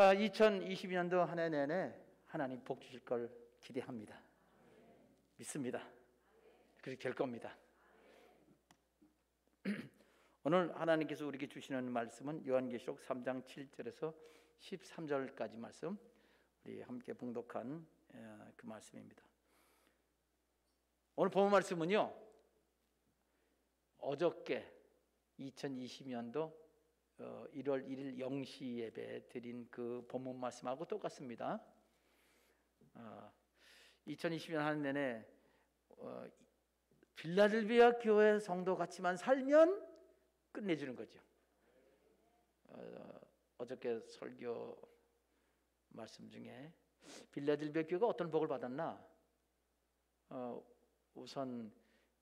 2022년도 한 해 내내 하나님 복 주실 걸 기대합니다. 믿습니다. 그렇게 될 겁니다. 오늘 하나님께서 우리에게 주시는 말씀은 요한계시록 3장 7절에서 13절까지 말씀, 우리 함께 봉독한 그 말씀입니다. 오늘 본 말씀은요, 어저께 2020년도 1월 1일 0시 예배 드린 그 본문 말씀하고 똑같습니다. 2020년 한 내내 빌라델비아 교회 성도 같이만 살면 끝내주는 거죠. 어저께 설교 말씀 중에 빌라델비아 교회가 어떤 복을 받았나? 우선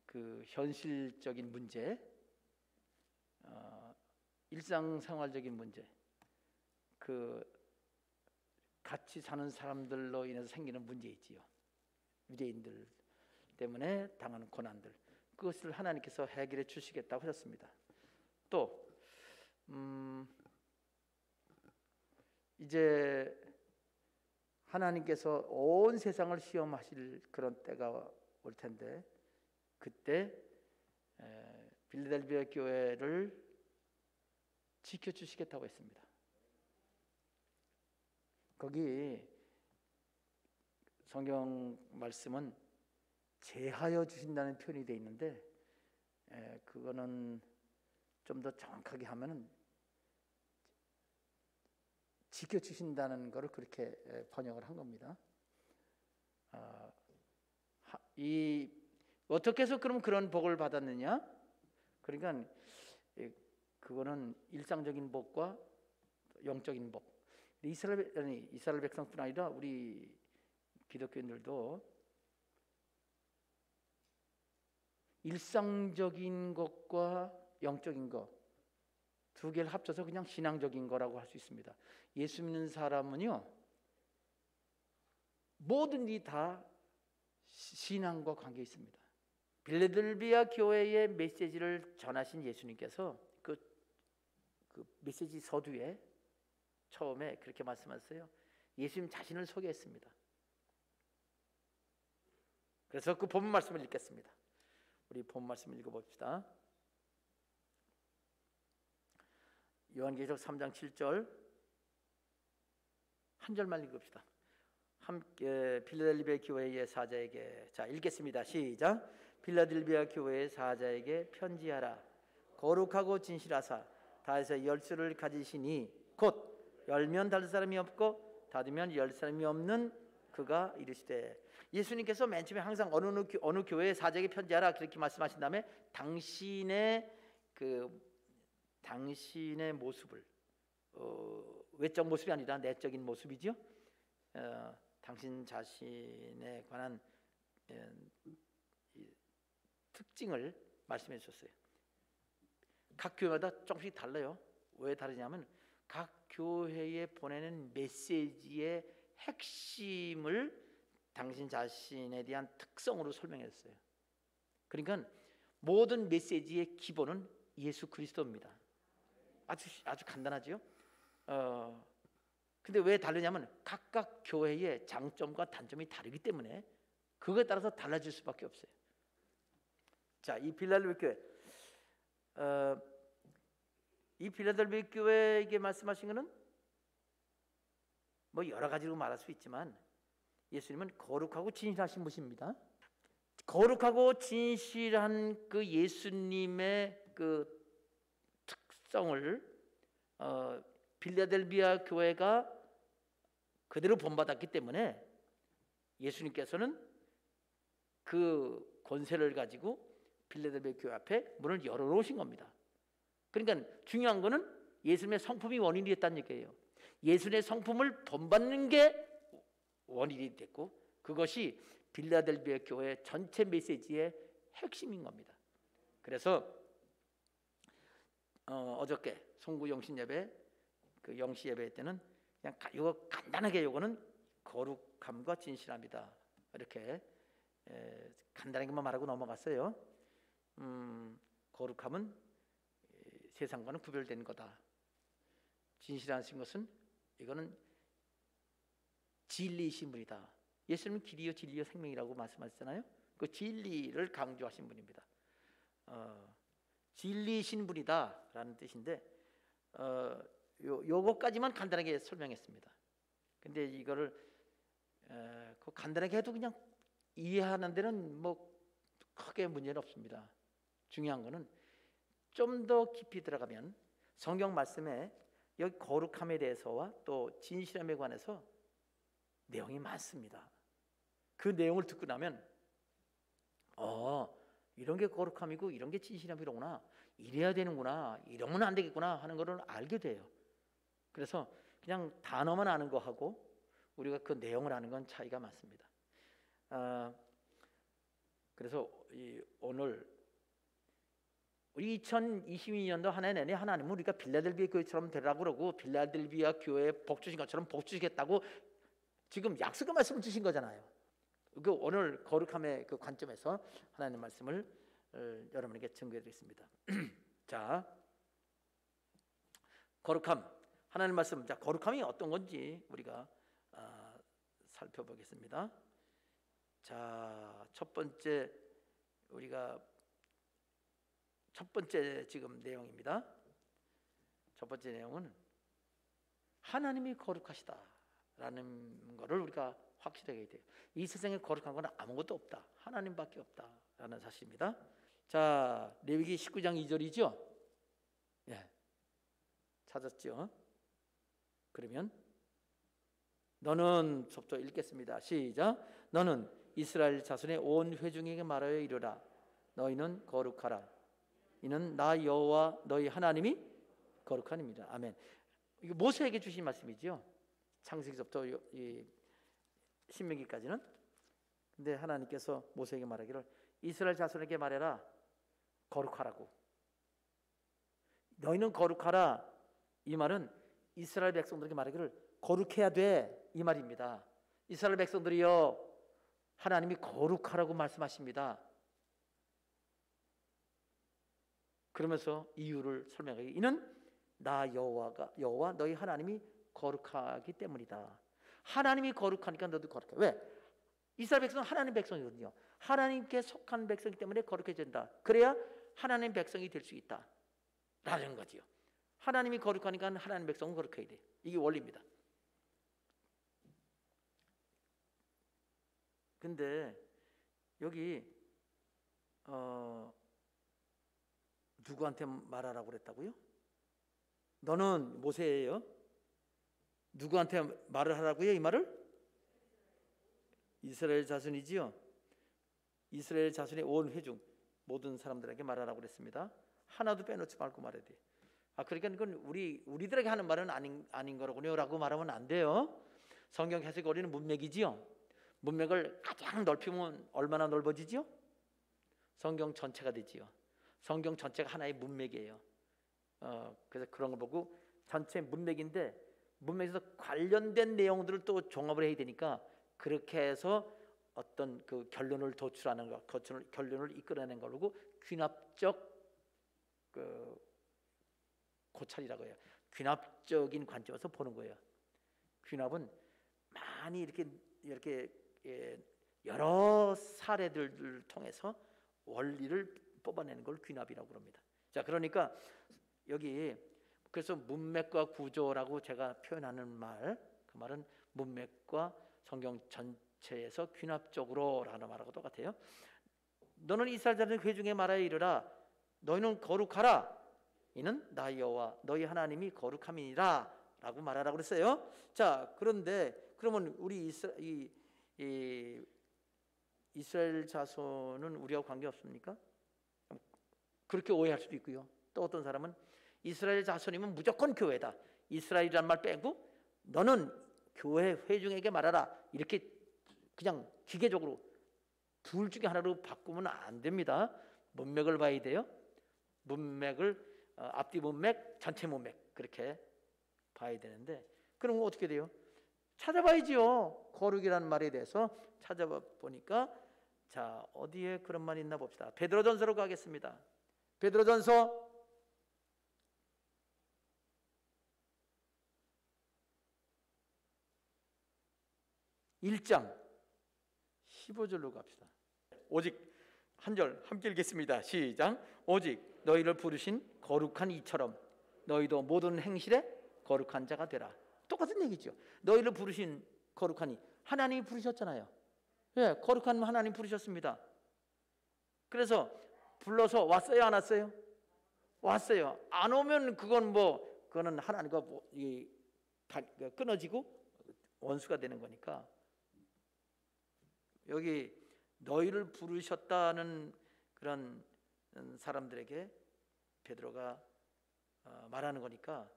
그 현실적인 문제, 일상생활적인 문제, 그 같이 사는 사람들로 인해서 생기는 문제 있지요. 유대인들 때문에 당하는 고난들, 그것을 하나님께서 해결해 주시겠다고 하셨습니다. 또 이제 하나님께서 온 세상을 시험하실 그런 때가 올 텐데, 그때 빌라델비아 교회를 지켜주시겠다고 했습니다. 거기 성경 말씀은 제하여 주신다는 표현이 되어 있는데, 그거는 좀 더 정확하게 하면은 지켜주신다는 것을 그렇게 번역을 한 겁니다. 어떻게 해서 그럼 그런 복을 받았느냐? 그러니까 그거는 일상적인 복과 영적인 복. 이스라엘 백성뿐 아니라 우리 기독교인들도 일상적인 것과 영적인 것 두 개를 합쳐서 그냥 신앙적인 거라고 할 수 있습니다. 예수 믿는 사람은요, 모든 일이 다 신앙과 관계 있습니다. 빌라델비아 교회의 메시지를 전하신 예수님께서 그 메시지 서두에 처음에 그렇게 말씀하셨어요. 예수님 자신을 소개했습니다. 그래서 그 본문 말씀을 읽겠습니다. 우리 본문 말씀을 읽어봅시다. 요한계시록 3장 7절 한 절만 읽읍시다. 함께 빌라델비아 교회의 사자에게, 자 읽겠습니다. 시작. 빌라델비아 교회의 사자에게 편지하라. 거룩하고 진실하사 다윗의 열쇠를 가지시니 곧 열면 닫을 사람이 없고 닫으면 열 사람이 없는 그가 이르시되, 예수님께서 맨 처음에 항상 어느 교회의 사자에게 편지하라 그렇게 말씀하신 다음에 당신의 모습을, 외적 모습이 아니라 내적인 모습이죠. 당신 자신에 관한 특징을 말씀해 주셨어요. 각 교회마다 조금씩 달라요. 왜 다르냐면 각 교회에 보내는 메시지의 핵심을 당신 자신에 대한 특성으로 설명했어요. 그러니까 모든 메시지의 기본은 예수 그리스도입니다. 아주 간단하죠. 근데 왜 다르냐면 각각 교회의 장점과 단점이 다르기 때문에 그거에 따라서 달라질 수밖에 없어요. 자, 이 빌라델비아 교회, 이 빌라델비아 교회에게 말씀하신 것은 뭐 여러 가지로 말할 수 있지만, 예수님은 거룩하고 진실하신 분입니다. 거룩하고 진실한 그 예수님의 그 특성을 빌라델비아 교회가 그대로 본받았기 때문에 예수님께서는 그 권세를 가지고 빌라델비아 교회 앞에 문을 열어놓으신 겁니다. 그러니까 중요한 거는 예수님의 성품이 원인이 됐다는 얘기예요. 예수님의 성품을 본받는 게 원인이 됐고, 그것이 빌라델비아 교회 전체 메시지의 핵심인 겁니다. 그래서 어저께 송구 영신 예배, 그 영시 예배 때는 그냥 이거 간단하게, 요거는 거룩함과 진실함이다, 이렇게 간단하게만 말하고 넘어갔어요. 거룩함은 세상과는 구별된 거다. 진실하신 것은 이거는 진리이신 분이다. 예수님은 길이요 진리요 생명이라고 말씀하셨잖아요. 그 진리를 강조하신 분입니다. 진리이신 분이다라는 뜻인데 요거까지만 간단하게 설명했습니다. 근데 이거를 그 간단하게 해도 그냥 이해하는 데는 뭐 크게 문제는 없습니다. 중요한 거는 좀 더 깊이 들어가면 성경 말씀에 여기 거룩함에 대해서와 또 진실함에 관해서 내용이 많습니다. 그 내용을 듣고 나면 이런 게 거룩함이고 이런 게 진실함이로구나, 이래야 되는구나, 이러면 안 되겠구나 하는 것을 알게 돼요. 그래서 그냥 단어만 아는 거하고 우리가 그 내용을 아는 건 차이가 많습니다. 그래서 오늘 우리 2022년도 한 해 내내 하나님은 우리가 빌라델비아 교회처럼 되라고 그러고 빌라델비아 교회에 복 주신 것처럼 복 주시겠다고 지금 약속의 말씀을 주신 거잖아요. 그 오늘 거룩함의 그 관점에서 하나님의 말씀을 여러분에게 증거해드리겠습니다. 자, 거룩함, 하나님의 말씀. 자, 거룩함이 어떤 건지 우리가 살펴보겠습니다. 자, 첫 번째 지금 내용입니다. 첫 번째 내용은 하나님이 거룩하시다라는 것을 우리가 확실하게 해야 돼요. 이 세상에 거룩한 건 아무것도 없다, 하나님밖에 없다라는 사실입니다. 자, 레위기 19장 2절이죠. 예, 찾았죠? 그러면 너는, 저부터 읽겠습니다. 시작. 너는 이스라엘 자손의 온 회중에게 말하여 이르라. 너희는 거룩하라. 이는 나 여호와 너희 하나님이 거룩하니라. 아멘. 이거 모세에게 주신 말씀이죠. 창세기부터 이 신명기까지는. 근데 하나님께서 모세에게 말하기를 이스라엘 자손에게 말해라. 거룩하라고. 너희는 거룩하라. 이 말은 이스라엘 백성들에게 말하기를 거룩해야 돼, 이 말입니다. 이스라엘 백성들이여, 하나님이 거룩하라고 말씀하십니다. 그러면서 이유를 설명하기, 이는 나 여호와 너희 하나님이 거룩하기 때문이다. 하나님이 거룩하니까 너도 거룩해. 왜? 이스라엘 백성은 하나님 백성이거든요. 하나님께 속한 백성이기 때문에 거룩해진다. 그래야 하나님 백성이 될 수 있다 라는 거지요. 하나님이 거룩하니까 하나님 백성은 거룩해야 돼. 이게 원리입니다. 근데 여기 누구한테 말하라고 그랬다고요? 너는 모세예요. 누구한테 말을 하라고요? 이 말을? 이스라엘 자손이지요. 이스라엘 자손의 온 회중 모든 사람들에게 말하라고 그랬습니다. 하나도 빼놓지 말고 말해야 돼. 그러니까 이건 우리들에게 하는 말은 아닌 거라고요 말하면 안 돼요. 성경 해석이 우리는 문맥이지요. 문맥을 가장 넓히면 얼마나 넓어지지요? 성경 전체가 되지요. 성경 전체가 하나의 문맥이에요. 그래서 그런 걸 보고 전체 문맥인데 문맥에서 관련된 내용들을 또 종합을 해야 되니까 그렇게 해서 어떤 그 결론을 도출하는 것, 결론을 이끌어내는 걸로 귀납적 그 고찰이라고 해요. 귀납적인 관점에서 보는 거예요. 귀납은 많이 이렇게 여러 사례들을 통해서 원리를 뽑아내는 걸 귀납이라고 합니다. 자, 그러니까 여기 그래서 문맥과 구조라고 제가 표현하는 말, 그 말은 문맥과 성경 전체에서 귀납적으로라는 말하고 똑같아요. 너는 이스라엘 자손의 회중에 말하여 이르라. 너희는 거룩하라. 이는 나 여호와 너희 하나님이 거룩함이니라 라고 말하라고 그랬어요. 자, 그런데 그러면 우리 이스라엘 자손은 우리하고 관계없습니까? 그렇게 오해할 수도 있고요. 또 어떤 사람은 이스라엘 자손이면 무조건 교회다, 이스라엘이란 말 빼고 너는 교회 회중에게 말하라, 이렇게 그냥 기계적으로 둘 중에 하나로 바꾸면 안 됩니다. 문맥을 봐야 돼요. 문맥을 앞뒤 문맥, 전체 문맥 그렇게 봐야 되는데, 그럼 어떻게 돼요? 찾아봐야지요. 거룩이라는 말에 대해서 찾아보니까 자, 어디에 그런 말이 있나 봅시다. 베드로전서로 가겠습니다. 베드로전서 1장 15절로 갑시다. 오직 한 절 함께 읽겠습니다. 시작. 오직 너희를 부르신 거룩한 이처럼 너희도 모든 행실에 거룩한 자가 되라. 똑같은 얘기죠. 너희를 부르신 거룩한 이, 하나님이 부르셨잖아요. 예, 거룩한 하나님 부르셨습니다. 그래서 불러서 왔어요, 안 왔어요? 왔어요. 안 오면 그거는 하나님과 끊어지고 원수가 되는 거니까. 여기 너희를 부르셨다는 그런 사람들에게 베드로가 말하는 거니까,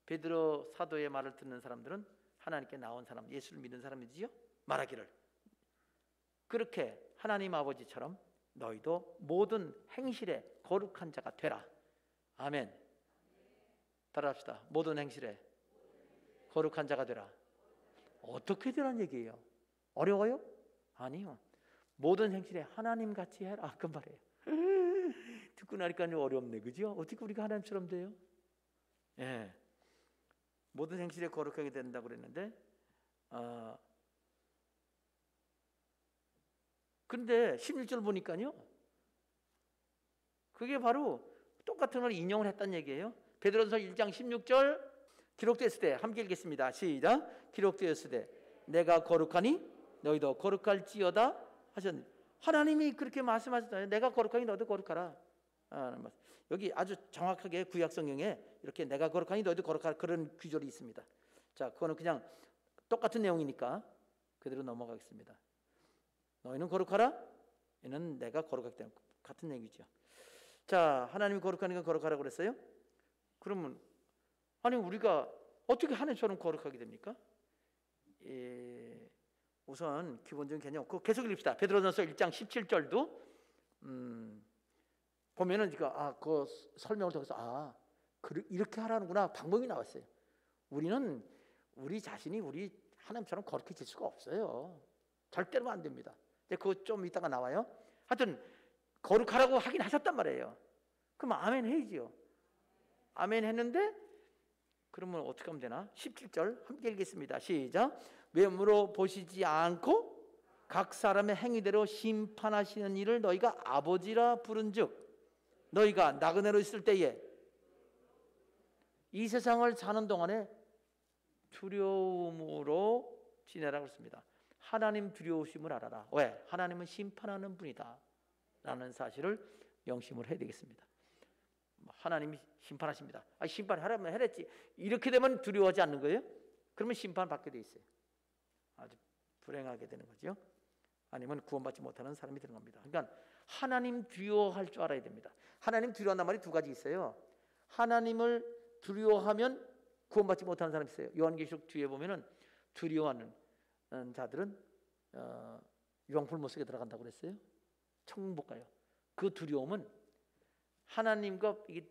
베드로 사도의 말을 듣는 사람들은 하나님께 나온 사람, 예수를 믿는 사람이지요. 말하기를 그렇게 하나님 아버지처럼 너희도 모든 행실에 거룩한 자가 되라. 아멘. 따라합시다. 모든 행실에 거룩한 자가 되라. 어떻게 되라는 얘기예요? 어려워요? 아니요. 모든 행실에 하나님같이 해라, 그 말이에요. 듣고 나니까 어렵네, 그죠? 어떻게 우리가 하나님처럼 돼요? 예. 모든 행실에 거룩하게 된다고 그랬는데, 근데 16절 보니까요, 그게 바로 똑같은 걸 인용을 했다는 얘기예요. 베드로전서 1장 16절 기록되었을 때, 함께 읽겠습니다. 시작. 기록되었을 때 내가 거룩하니 너희도 거룩할지어다 하셨는데, 하나님이 그렇게 말씀하셨잖아요. 내가 거룩하니 너희도 거룩하라. 여기 아주 정확하게 구약 성경에 이렇게 내가 거룩하니 너희도 거룩하라, 그런 구절이 있습니다. 자, 그거는 그냥 똑같은 내용이니까 그대로 넘어가겠습니다. 너희는 거룩하라. 이는 내가 거룩하기 때문에, 같은 얘기죠. 자, 하나님이 거룩하니까 거룩하라고 그랬어요. 그러면 아니 우리가 어떻게 하나님처럼 거룩하게 됩니까? 우선 기본적인 개념, 계속 읽읍시다. 베드로전서 1장 17절도 보면은 그 설명을 통해서 이렇게 하라는구나, 방법이 나왔어요. 우리는 우리 자신이 우리 하나님처럼 거룩해질 수가 없어요. 절대로 안 됩니다. 근데 그거 좀 이따가 나와요. 하여튼 거룩하라고 하긴 하셨단 말이에요. 그럼 아멘 해야지요. 아멘 했는데 그러면 어떻게 하면 되나? 17절 함께 읽겠습니다. 시작. 외모로 보시지 않고 각 사람의 행위대로 심판하시는 이를 너희가 아버지라 부른즉 너희가 나그네로 있을 때에 이 세상을 사는 동안에 두려움으로 지내라고 했습니다. 하나님 두려우심을 알아라. 왜? 하나님은 심판하는 분이다 라는 사실을 명심을 해야 되겠습니다. 하나님이 심판하십니다. 심판하라면 해랬지. 이렇게 되면 두려워하지 않는 거예요? 그러면 심판받게 돼 있어요. 아주 불행하게 되는 거죠. 아니면 구원받지 못하는 사람이 되는 겁니다. 그러니까 하나님 두려워할 줄 알아야 됩니다. 하나님 두려워한단 말이 두 가지 있어요. 하나님을 두려워하면 구원받지 못하는 사람이 있어요. 요한계시록 뒤에 보면은 두려워하는 자들은 유황불 속에 들어간다고 그랬어요. 천국 못 가요. 그 두려움은 하나님과 이게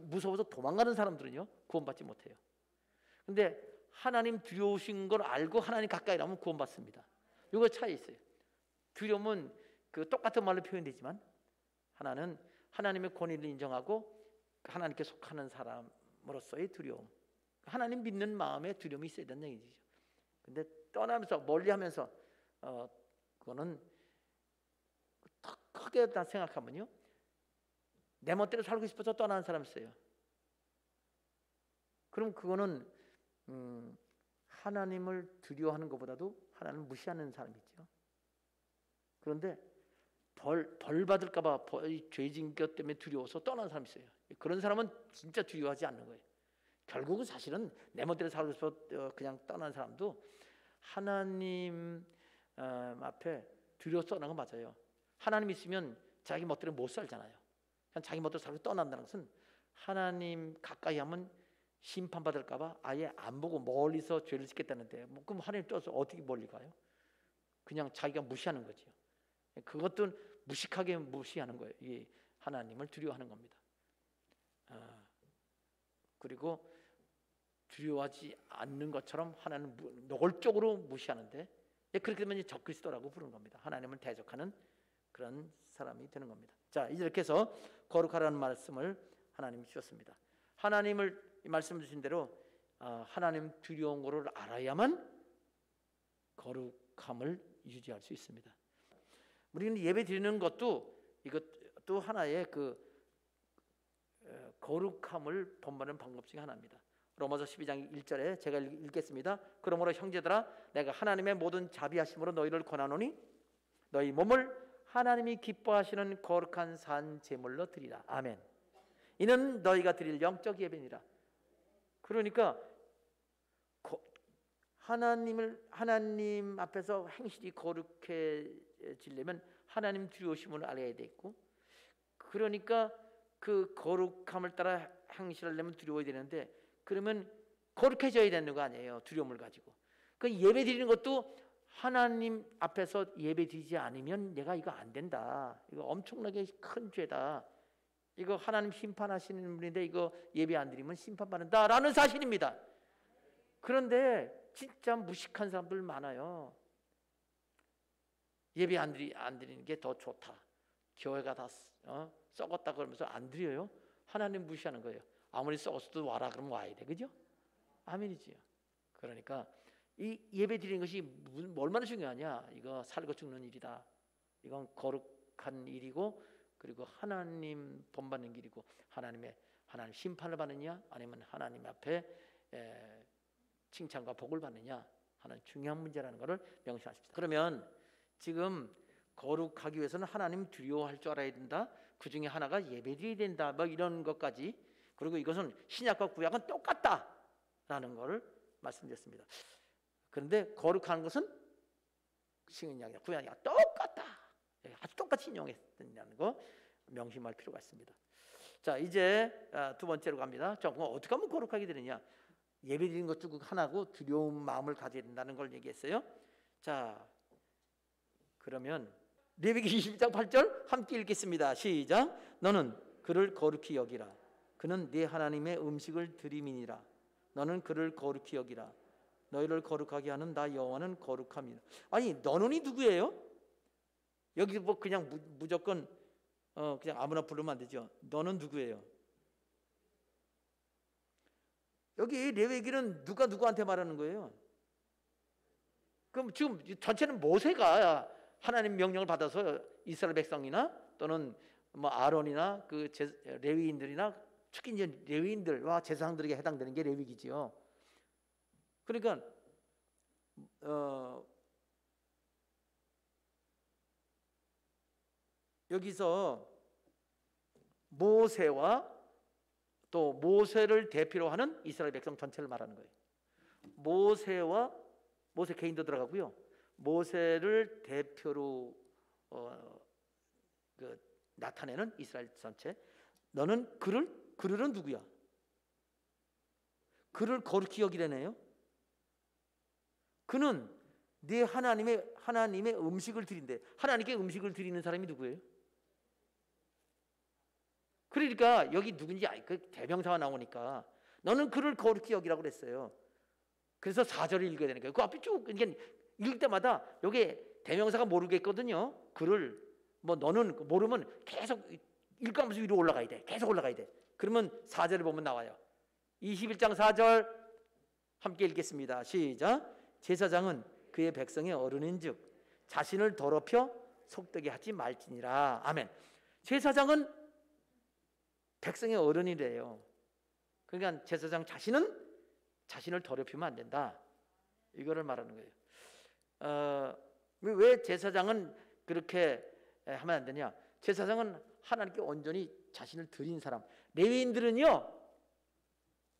무서워서 도망가는 사람들은요 구원받지 못해요. 근데 하나님 두려우신 걸 알고 하나님 가까이 나면 구원받습니다. 이거 차이 있어요. 두려움은 그 똑같은 말로 표현되지만 하나는 하나님의 권위를 인정하고 하나님께 속하는 사람으로서의 두려움, 하나님 믿는 마음에 두려움이 있어야 된다는 얘기죠. 근데 떠나면서 멀리하면서 그거는 더 크게 생각하면요, 내 멋대로 살고 싶어서 떠나는 사람이 있어요. 그럼 그거는 하나님을 두려워하는 것보다도 하나님을 무시하는 사람이죠. 그런데 벌 받을까 봐 죄진 것 때문에 두려워서 떠나는 사람이 있어요. 그런 사람은 진짜 두려워하지 않는 거예요. 결국은 사실은 내 멋대로 살고 싶어서 그냥 떠나는 사람도 하나님 앞에 두려워서 떠나는 건 맞아요. 하나님 있으면 자기 멋대로 못 살잖아요. 그냥 자기 멋대로 살고 떠난다는 것은 하나님 가까이 하면 심판받을까 봐 아예 안 보고 멀리서 죄를 짓겠다는데, 그럼 하나님 떠서 어떻게 멀리 가요? 그냥 자기가 무시하는 거죠. 그것도 무식하게 무시하는 거예요. 이 하나님을 두려워하는 겁니다. 그리고 두려워하지 않는 것처럼 하나님을 노골적으로 무시하는데, 그렇게 되면 적그리스도라고 부르는 겁니다. 하나님을 대적하는 그런 사람이 되는 겁니다. 자, 이렇게 해서 거룩하라는 말씀을 하나님이 주셨습니다. 하나님을 말씀 주신 대로 하나님 두려운 거를 알아야만 거룩함을 유지할 수 있습니다. 우리는 예배 드리는 것도 이것도 하나의 그 거룩함을 본받는 방법 중에 하나입니다. 로마서 12장 1절에 제가 읽겠습니다. 그러므로 형제들아 내가 하나님의 모든 자비하심으로 너희를 권하노니 너희 몸을 하나님이 기뻐하시는 거룩한 산 제물로 드리라. 아멘. 이는 너희가 드릴 영적 예배니라. 그러니까 하나님 앞에서 행실이 거룩해지려면 하나님 두려우심을 알아야 되고, 그러니까 그 거룩함을 따라 행실하려면 두려워야 되는데, 그러면 거룩해져야 되는 거 아니에요, 두려움을 가지고. 그 예배 드리는 것도 하나님 앞에서 예배 드리지 않으면 내가 이거 안 된다, 이거 엄청나게 큰 죄다, 이거 하나님 심판하시는 분인데 이거 예배 안 드리면 심판받는다라는 사실입니다. 그런데 진짜 무식한 사람들 많아요. 예배 안 드리는 게 더 좋다, 교회가 다 썩었다 그러면서 안 드려요. 하나님 무시하는 거예요. 아무리 썩었어도 와라 그러면 와야 돼, 그죠? 아멘이지요. 그러니까 이 예배 드리는 것이 얼마나 중요하냐. 이거 살고 죽는 일이다. 이건 거룩한 일이고, 그리고 하나님 본받는 길이고, 하나님 심판을 받느냐 아니면 하나님 앞에 칭찬과 복을 받느냐 하는 중요한 문제라는 것을 명심하십시다. 그러면 지금 거룩하기 위해서는 하나님 두려워할 줄 알아야 된다, 그 중에 하나가 예배드려야 된다, 뭐 이런 것까지, 그리고 이것은 신약과 구약은 똑같다라는 것을 말씀드렸습니다. 그런데 거룩한 것은 신약이나 구약이나 똑같다, 아주 똑같이 인용했다는 거 명심할 필요가 있습니다. 자, 이제 두 번째로 갑니다. 자, 어떻게 하면 거룩하게 되느냐? 예배드리는 것 중 하나고 두려운 마음을 가져야 된다는 걸 얘기했어요. 자, 그러면 레위기 22장 8절 함께 읽겠습니다. 시작. 너는 그를 거룩히 여기라. 그는 네 하나님의 음식을 드림이니라. 너는 그를 거룩히 여기라. 너희를 거룩하게 하는 나 여호와는 거룩함이라. 아니, 너는이 누구예요? 여기 뭐 그냥 무조건 그냥 아무나 부르면 안 되죠. 너는 누구예요? 여기 레위기는 누가 누구한테 말하는 거예요? 그럼 지금 전체는 모세가 하나님 명령을 받아서 이스라엘 백성이나 또는 뭐 아론이나 그 레위인들이나, 특히 이제 레위인들과 제사장들에게 해당되는 게 레위기지요. 그러니까 여기서 모세와 또 모세를 대표로 하는 이스라엘 백성 전체를 말하는 거예요. 모세 개인도 들어가고요. 모세를 대표로 나타내는 이스라엘 전체. 너는 그들은 누구야? 그를 거룩히 여기라네요. 그는 네 하나님의 음식을 드린대. 하나님께 음식을 드리는 사람이 누구예요? 그러니까 여기 누군지 그 대명사가 나오니까 너는 그를 거룩히 여기라고 그랬어요. 그래서 4절을 읽어야 되는 거예요. 그 앞에 쭉 그러니까 읽을 때마다 여기 대명사가 모르겠거든요. 그를 뭐 너는 모르면 계속 읽으면서 위로 올라가야 돼. 계속 올라가야 돼. 그러면 4절을 보면 나와요. 21장 4절 함께 읽겠습니다. 시작. 제사장은 그의 백성의 어른인즉 자신을 더럽혀 속되게 하지 말지니라. 아멘. 제사장은 백성의 어른이래요. 그러니까 제사장 자신을 더럽히면 안 된다, 이거를 말하는 거예요. 왜 제사장은 그렇게 하면 안 되냐? 제사장은 하나님께 온전히 자신을 드린 사람. 레위인들은요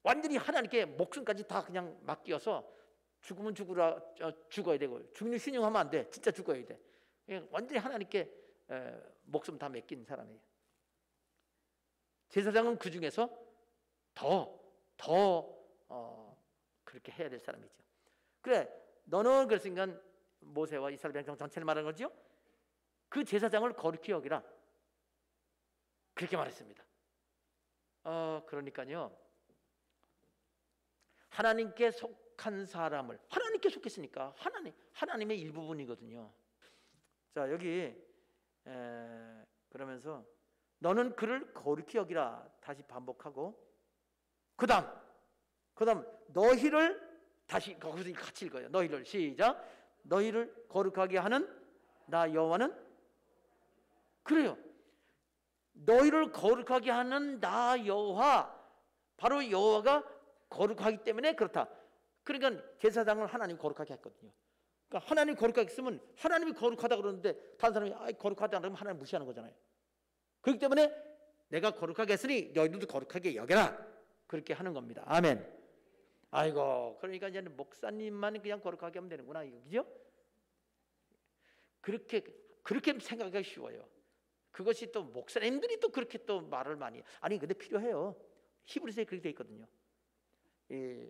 완전히 하나님께 목숨까지 다 그냥 맡겨서 죽으면 죽어야 되고, 죽는 신용하면 안 돼. 진짜 죽어야 돼. 완전히 하나님께 목숨 다 맡긴 사람이에요. 제사장은 그 중에서 더 그렇게 해야 될 사람이죠. 그래, 너는 그랬으니까 모세와 이스라엘 백성 전체를 말하는 거죠. 그 제사장을 거룩히 여기라, 그렇게 말했습니다. 그러니까요, 하나님께 속한 사람을, 하나님께 속했으니까 하나님의 일부분이거든요. 자, 여기 그러면서 너는 그를 거룩히 여기라 다시 반복하고, 그다음 너희를 다시 거기서 같이 읽어요. 너희를 시작. 너희를 거룩하게 하는 나 여호와는 그래요. 너희를 거룩하게 하는 나 여호와, 바로 여호와가 거룩하기 때문에 그렇다. 그러니까 제사장을 하나님 거룩하게 했거든요. 그러니까 하나님 거룩하게 했으면 하나님이 거룩하다 그러는데 다른 사람이 거룩하다 그러면 하나님 무시하는 거잖아요. 그렇기 때문에 내가 거룩하게 했으니 너희들도 거룩하게 여겨라, 그렇게 하는 겁니다. 아멘. 아이고, 그러니까 이제 목사님만 그냥 거룩하게 하면 되는구나, 그죠? 그렇게 생각하기 쉬워요. 그것이 또 목사님들이 또 그렇게 또 말을 많이, 아니 근데 필요해요. 히브리서에 그렇게 돼 있거든요. 이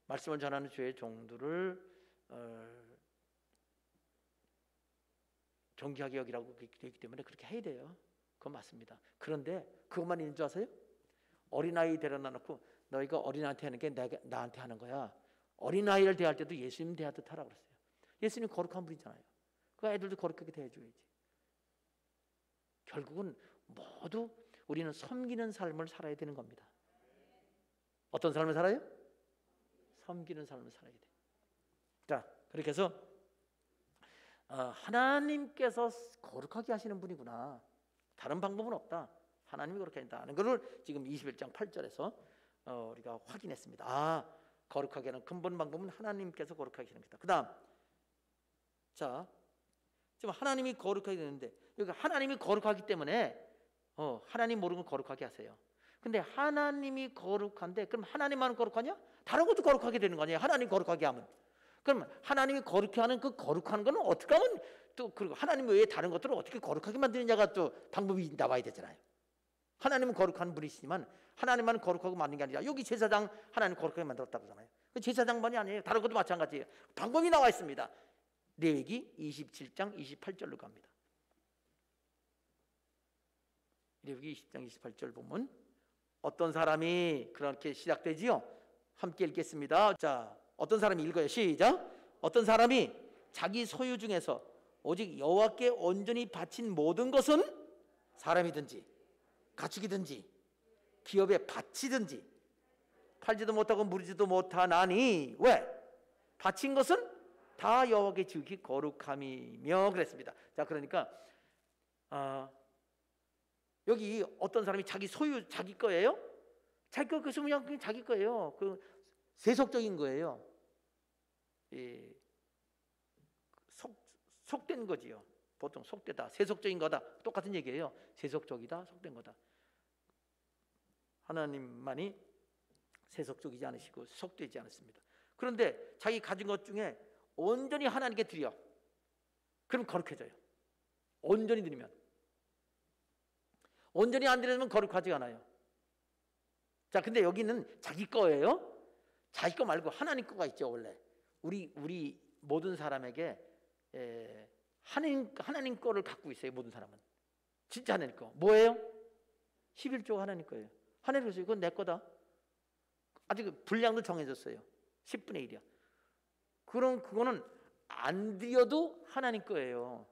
말씀을 전하는 주의 종들을 존귀하게 여기라고 되어 있기 때문에 그렇게 해야 돼요. 그건 맞습니다. 그런데 그것만 있는 줄 아세요? 어린아이 데려다 놓고 너희가 어린아이한테 하는 게 나한테 하는 거야. 어린아이를 대할 때도 예수님 대하듯 하라고 그랬어요. 예수님 거룩한 분이잖아요. 그 애들도 거룩하게 대해줘야지. 결국은 모두 우리는 섬기는 삶을 살아야 되는 겁니다. 어떤 삶을 살아요? 섬기는 삶을 살아야 돼. 자, 그렇게 해서 하나님께서 거룩하게 하시는 분이구나, 다른 방법은 없다, 하나님이 그렇게 한다는 것을 지금 21장 8절에서 우리가 확인했습니다. 거룩하게 하는 근본 방법은 하나님께서 거룩하게 하시는 것이다. 그 다음, 자, 지금 하나님이 거룩하게 되는데 여기 하나님이 거룩하기 때문에 하나님 모르는 걸 거룩하게 하세요. 근데 하나님이 거룩한데 그럼 하나님만 거룩하냐? 다른 것도 거룩하게 되는 거 아니에요? 하나님 거룩하게 하면. 그럼 하나님이 거룩해 하는 그 거룩한 거는 어떻게 하면 또, 그리고 하나님 외에 다른 것들을 어떻게 거룩하게 만드느냐가 또 방법이 나와야 되잖아요. 하나님은 거룩한 분이시지만 하나님만 거룩하고 만든 게 아니라 여기 제사장 하나님 거룩하게 만들었다고 하잖아요. 제사장만이 아니에요. 다른 것도 마찬가지예요. 방법이 나와 있습니다. 레위기 27장 28절로 갑니다. 레위기 20장 28절 보면 어떤 사람이 그렇게 시작되지요? 함께 읽겠습니다. 자, 어떤 사람이 읽어요. 시작. 어떤 사람이 자기 소유 중에서 오직 여호와께 온전히 바친 모든 것은 사람이든지 가축이든지 기업에 바치든지 팔지도 못하고 무르지도 못하나니, 왜? 바친 것은 다 여호와께 지극히 거룩함이며 그랬습니다. 자, 그러니까 여기 어떤 사람이 자기 소유, 자기 거예요? 자기 거, 그것은 그냥 자기 거예요. 그 세속적인 거예요. 속된 거지요. 보통 속되다, 세속적인 거다, 똑같은 얘기예요. 세속적이다, 속된 거다. 하나님만이 세속적이지 않으시고 속되지 않습니다. 그런데 자기 가진 것 중에 온전히 하나님께 드려, 그럼 거룩해져요. 온전히 드리면. 온전히 안 드리면 거룩하지 않아요. 자, 근데 여기는 자기 거예요. 자기 거 말고 하나님 거가 있죠. 원래 우리 모든 사람에게 하나님 거를 갖고 있어요. 모든 사람은 진짜 하나님 거. 뭐예요? 11조가 하나님 거예요. 하나님 거예요. 그건 내 거다. 아직 분량도 정해졌어요. 10분의 1이야. 그럼 그거는 안 드려도 하나님 거예요.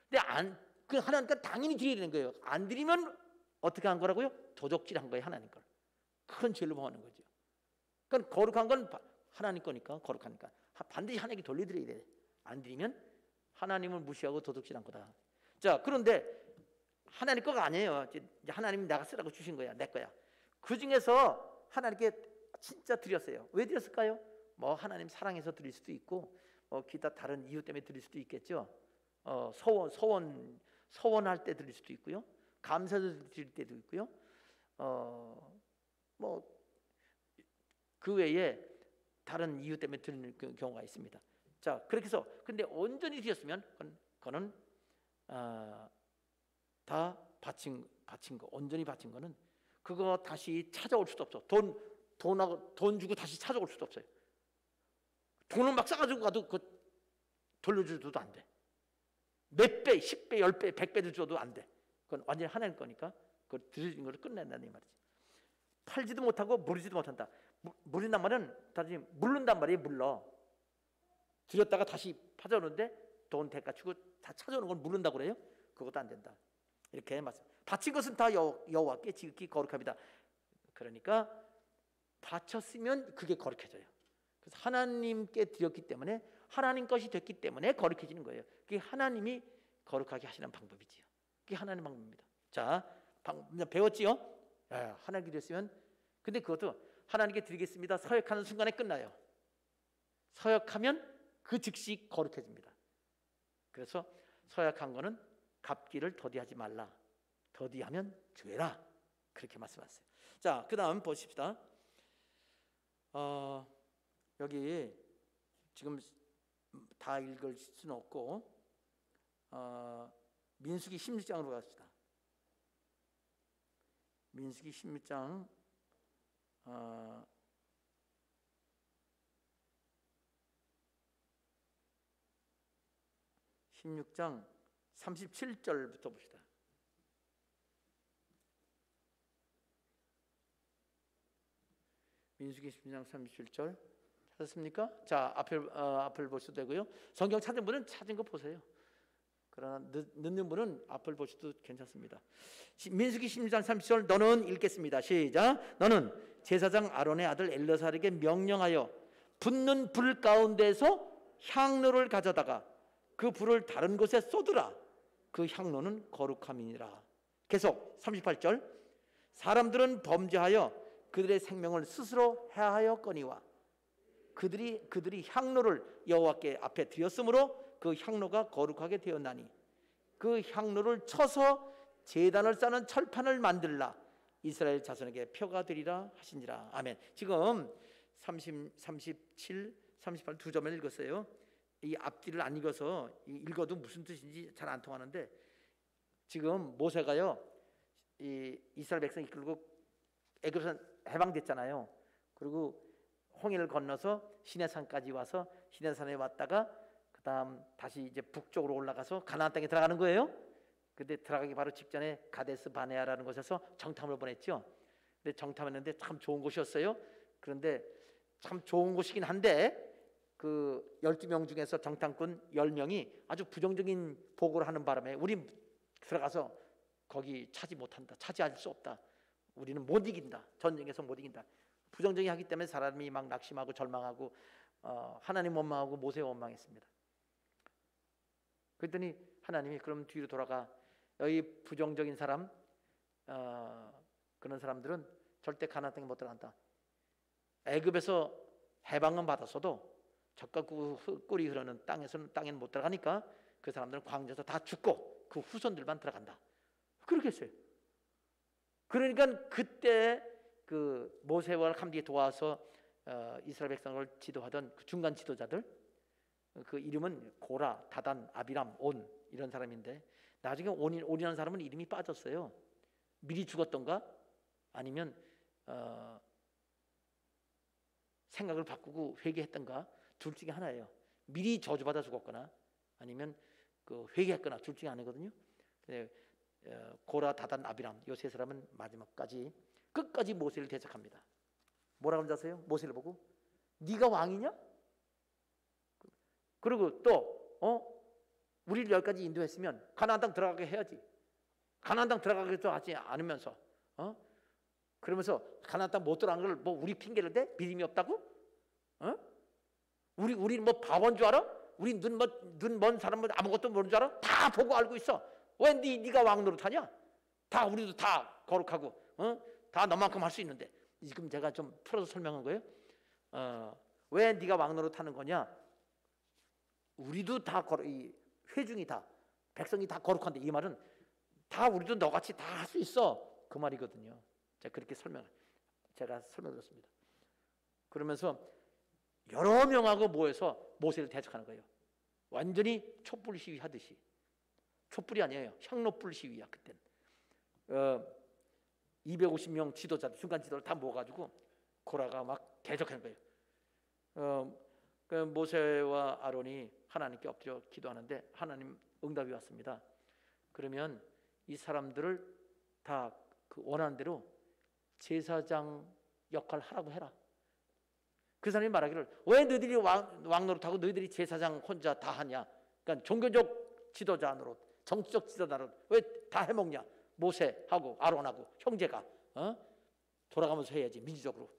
근데 그 하나님 거 당연히 드려야 되는 거예요. 안 드리면 어떻게 한 거라고요? 도적질한 거예요. 하나님 걸. 큰 죄를 범하는 거죠. 그러니까 거룩한 건 하나님 거니까, 거룩하니까 반드시 하나님께 돌려드려야 돼. 안 드리면 하나님을 무시하고 도둑질한 거다. 자, 그런데 하나님 거가 아니에요. 이제 하나님이 내가 쓰라고 주신 거야, 내 거야. 그 중에서 하나님께 진짜 드렸어요. 왜 드렸을까요? 뭐 하나님 사랑해서 드릴 수도 있고, 기타 다른 이유 때문에 드릴 수도 있겠죠. 서원할 때 드릴 수도 있고요. 감사도 드릴 때도 있고요. 뭐 그 외에 다른 이유 때문에 드리는 경우가 있습니다. 자, 그렇게 해서 근데 온전히 드렸으면 그거는 다 바친 거, 온전히 바친 거는 그거 다시 찾아올 수도 없어. 돈 주고 다시 찾아올 수도 없어요. 돈을 막 싸가지고 가도 그 돌려줘도 안 돼. 몇 배, 10배, 10배, 100배를 줘도 안 돼. 그건 완전히 하나님 거니까 그걸 드려진 걸 끝낸다는 이 말이지. 팔지도 못하고 무르지도 못한다. 무른단 말은 다시 물른단 말이에요. 물러 드렸다가 다시 찾아오는데 돈 대가 주고 다 찾아오는 걸 물른다고 그래요. 그것도 안 된다. 이렇게 말씀. 바친 것은 다 여호와께 지극히 거룩합니다. 그러니까 바쳤으면 그게 거룩해져요. 그래서 하나님께 드렸기 때문에 하나님 것이 됐기 때문에 거룩해지는 거예요. 그게 하나님이 거룩하게 하시는 방법이지요. 그게 하나님 방법입니다. 자, 배웠지요? 하나님께 드렸으면, 근데 그것도 하나님께 드리겠습니다 서약하는 순간에 끝나요. 서약하면 그 즉시 거룩해집니다. 그래서 서약한 거는 갚기를 더디하지 말라. 더디하면 죄라. 그렇게 말씀하셨어요. 자, 그 다음 보십시다. 여기 지금 다 읽을 수는 없고 민수기 16장으로 갑시다. 민수기 16장 16장 37절부터 봅시다. 민수기 16장 37절 찾았습니까? 자, 앞을 보셔도 되고요. 성경 찾은 분은 찾은 거 보세요. 그러나 늦는 분은 앞을 보셔도 괜찮습니다. 민수기 16장 30절 너는 읽겠습니다. 시작. 너는 제사장 아론의 아들 엘르사에게 명령하여 붙는 불 가운데서 향로를 가져다가 그 불을 다른 곳에 쏟으라. 그 향로는 거룩함이니라. 계속 38절 사람들은 범죄하여 그들의 생명을 스스로 해하였거니와 그들이 향로를 여호와께 앞에 드렸으므로 그 향로가 거룩하게 되었나니 그 향로를 쳐서 제단을 쌓는 철판을 만들라. 이스라엘 자손에게 표가 되리라 하시니라. 아멘. 지금 37, 38 두 점을 읽었어요. 이 앞뒤를 안 읽어서 읽어도 무슨 뜻인지 잘 안 통하는데, 지금 모세가요 이 이스라엘 백성 이끌고 애굽에서 해방됐잖아요. 그리고 홍해를 건너서 시내산까지 와서 시내산에 왔다가 그다음 다시 이제 북쪽으로 올라가서 가나안 땅에 들어가는 거예요. 근데 들어가기 바로 직전에 가데스 바네아라는 곳에서 정탐을 보냈죠. 근데 정탐했는데 참 좋은 곳이었어요. 그런데 참 좋은 곳이긴 한데 그 12명 중에서 정탐꾼 10명이 아주 부정적인 보고를 하는 바람에 우리 들어가서 거기 차지할 수 없다. 우리는 못 이긴다. 전쟁에서 못 이긴다. 부정적이 하기 때문에 사람이 막 낙심하고 절망하고 하나님 원망하고 모세 원망했습니다. 그랬더니 하나님이 그럼 뒤로 돌아가. 여기 부정적인 사람 그런 사람들은 절대 가나안 땅에 못 들어간다. 애굽에서 해방은 받았어도 젖과 꿀이 흐르는 땅에는 못 들어가니까 그 사람들은 광야에서 다 죽고 그 후손들만 들어간다. 그렇게 했어요. 그러니까 그때 그 모세와 함께 도와서 이스라엘 백성을 지도하던 그 중간 지도자들, 그 이름은 고라, 다단, 아비람, 온 이런 사람인데 나중에 온이라는 사람은 이름이 빠졌어요. 미리 죽었던가 아니면 생각을 바꾸고 회개했던가 둘 중에 하나예요. 미리 저주받아 죽었거나 아니면 그 회개했거나 둘 중에 하나거든요. 고라, 다단, 아비람 이 세 사람은 마지막까지 끝까지 모세를 대적합니다. 뭐라고 하는지 아세요? 모세를 보고 네가 왕이냐? 그리고 또 우리를 여기까지 인도했으면 가나안 땅 들어가게 해야지. 가나안 땅 들어가게 하지 않으면서 그러면서 가나안 땅 못 들어간 걸 뭐 우리 핑계를 대? 믿음이 없다고? 우리 뭐 바보인 줄 알아? 우리 눈 먼 사람은 아무것도 모르는 줄 알아? 다 보고 알고 있어. 왜 네가 왕 노릇하냐? 다 우리도 다 거룩하고 다 너만큼 할 수 있는데. 지금 제가 좀 풀어서 설명한 거예요. 왜 네가 왕 노릇하는 거냐? 우리도 다 이 회중이 다 백성이 다 거룩한데 이 말은 다 우리도 너같이 다 할 수 있어 그 말이거든요. 제가 그렇게 제가 설명드렸습니다. 그러면서 여러 명하고 모여서 모세를 대적하는 거예요. 완전히 촛불 시위 하듯이. 촛불이 아니에요. 향로불 시위야 그때는. 250명 지도자들, 중간 지도를 다 모아가지고 고라가 막 대적하는 거예요. 그 모세와 아론이 하나님께 엎드려 기도하는데 하나님 응답이 왔습니다. 그러면 이 사람들을 다 그 원하는 대로 제사장 역할 하라고 해라. 그 사람이 말하기를 왜 너희들이 왕 노릇하고 너희들이 제사장 혼자 다 하냐? 그러니까 종교적 지도자 노릇, 정치적 지도자 노릇 왜 다 해먹냐? 모세하고 아론하고 형제가 돌아가면서 해야지 민주적으로.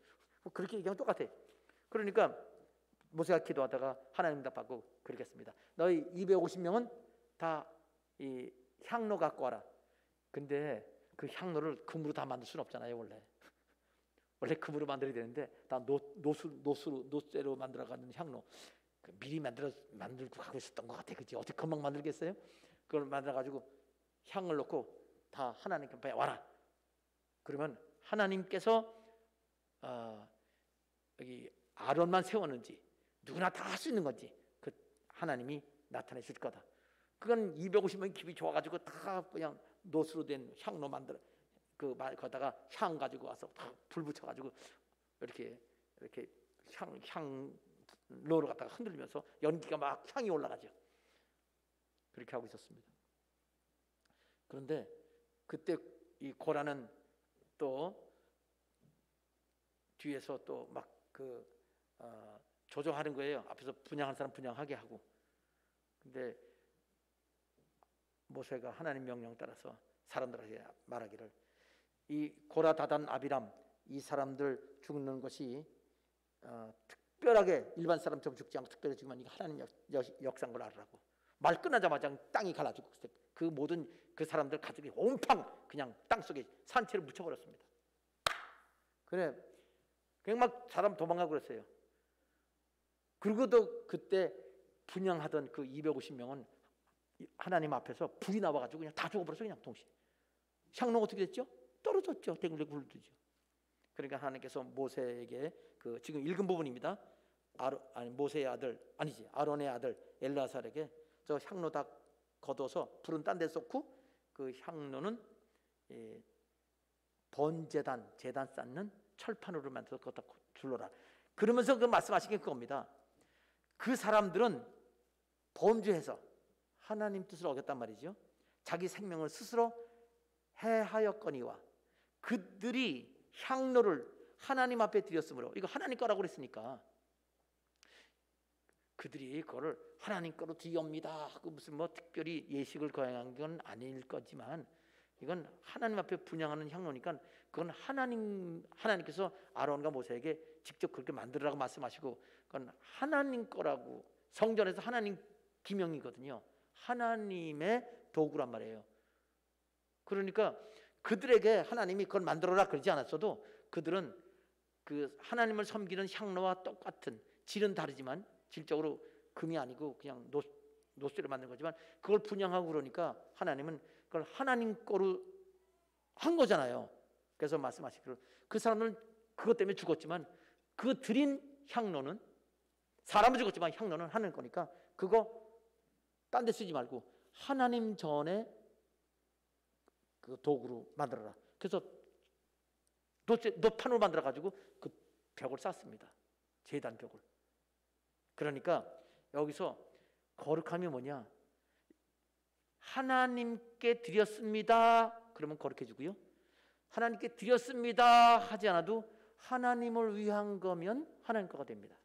그렇게 얘기하면 똑같아. 그러니까 모세가 기도하다가 하나님 답하고 그러겠습니다. 너희 250명은 다 이 향로 갖고 와라. 근데 그 향로를 금으로 다 만들 수는 없잖아요. 원래 금으로 만들어야 되는데 다 노쇠로 만들어가는 향로, 미리 만들고 가고 있었던 것 같아. 그치? 어떻게 금방 만들겠어요? 그걸 만들어가지고 향을 넣고 다 하나님께 와라. 그러면 하나님께서 여기 아론만 세웠는지 누구나 다 할 수 있는 건지 그 하나님이 나타내실 거다. 그건 250명이 기분이 좋아가지고 다 그냥 노수로 된 향로 만들어 거다가 향 가지고 와서 다 불 붙여가지고 이렇게 향로를 갖다가 흔들면서 연기가 막 향이 올라가죠. 그렇게 하고 있었습니다. 그런데 그때 이 고라는 또 뒤에서 또 막 조종하는 거예요. 앞에서 분향한 사람 분향하게 하고. 근데 모세가 하나님 명령 따라서 사람들에게 말하기를 이 고라, 다단, 아비람 이 사람들 죽는 것이 특별하게 일반 사람처럼 죽지 않고 특별히 죽으면 이거 하나님 역사인 걸 알으라고. 말 끝나자마자 땅이 갈라지고 그 모든 그 사람들 가족이 온팡 그냥 땅속에 산채를 묻혀버렸습니다. 그래 그냥 막 사람 도망가고 그랬어요. 그리고도 그때 분향하던 그 250명은 하나님 앞에서 불이 나와가지고 그냥 다 죽어버렸어요. 그냥 동시에. 향로가 어떻게 됐죠? 떨어졌죠. 댕글댕글 굴르죠. 그러니까 하나님께서 모세에게 그 지금 읽은 부분입니다. 모세의 아들 아니지 아론의 아들 엘라살에게 저 향로 다 걷어서 불은 딴 데 쏟고 그 향로는 번제단 제단 쌓는 철판으로 만들어서 걷다 둘러라. 그러면서 그 말씀하신 게 그겁니다. 그 사람들은 범죄해서 하나님 뜻을 어겼단 말이죠. 자기 생명을 스스로 해하였거니와 그들이 향로를 하나님 앞에 드렸으므로 이거 하나님 거라고 그랬으니까 그들이 그거를 하나님 거로 드리옵니다 하고 무슨 뭐 특별히 예식을 거행한 건 아닐 거지만 이건 하나님 앞에 분향하는 향로니까 그건 하나님께서 아론과 모세에게 직접 그렇게 만들으라고 말씀하시고 그건 하나님 거라고 성전에서 하나님 기명이거든요. 하나님의 도구란 말이에요. 그러니까 그들에게 하나님이 그걸 만들어라 그러지 않았어도 그들은 그 하나님을 섬기는 향로와 똑같은 질은 다르지만 질적으로 금이 아니고 그냥 노쇠로 만든 거지만 그걸 분향하고 그러니까 하나님은 그걸 하나님 거로 한 거잖아요. 그래서 말씀하시기를 그 사람들은 그것 때문에 죽었지만 그 드린 향로는 사람은 죽었지만 향로는 하나님 거니까 그거 딴 데 쓰지 말고 하나님 전에 그 도구로 만들어라. 그래서 노판으로 만들어 가지고 그 벽을 쌓습니다. 제단 벽을. 그러니까 여기서 거룩함이 뭐냐? 하나님께 드렸습니다. 그러면 거룩해지고요. 하나님께 드렸습니다 하지 않아도 하나님을 위한 거면 하나님 거가 됩니다.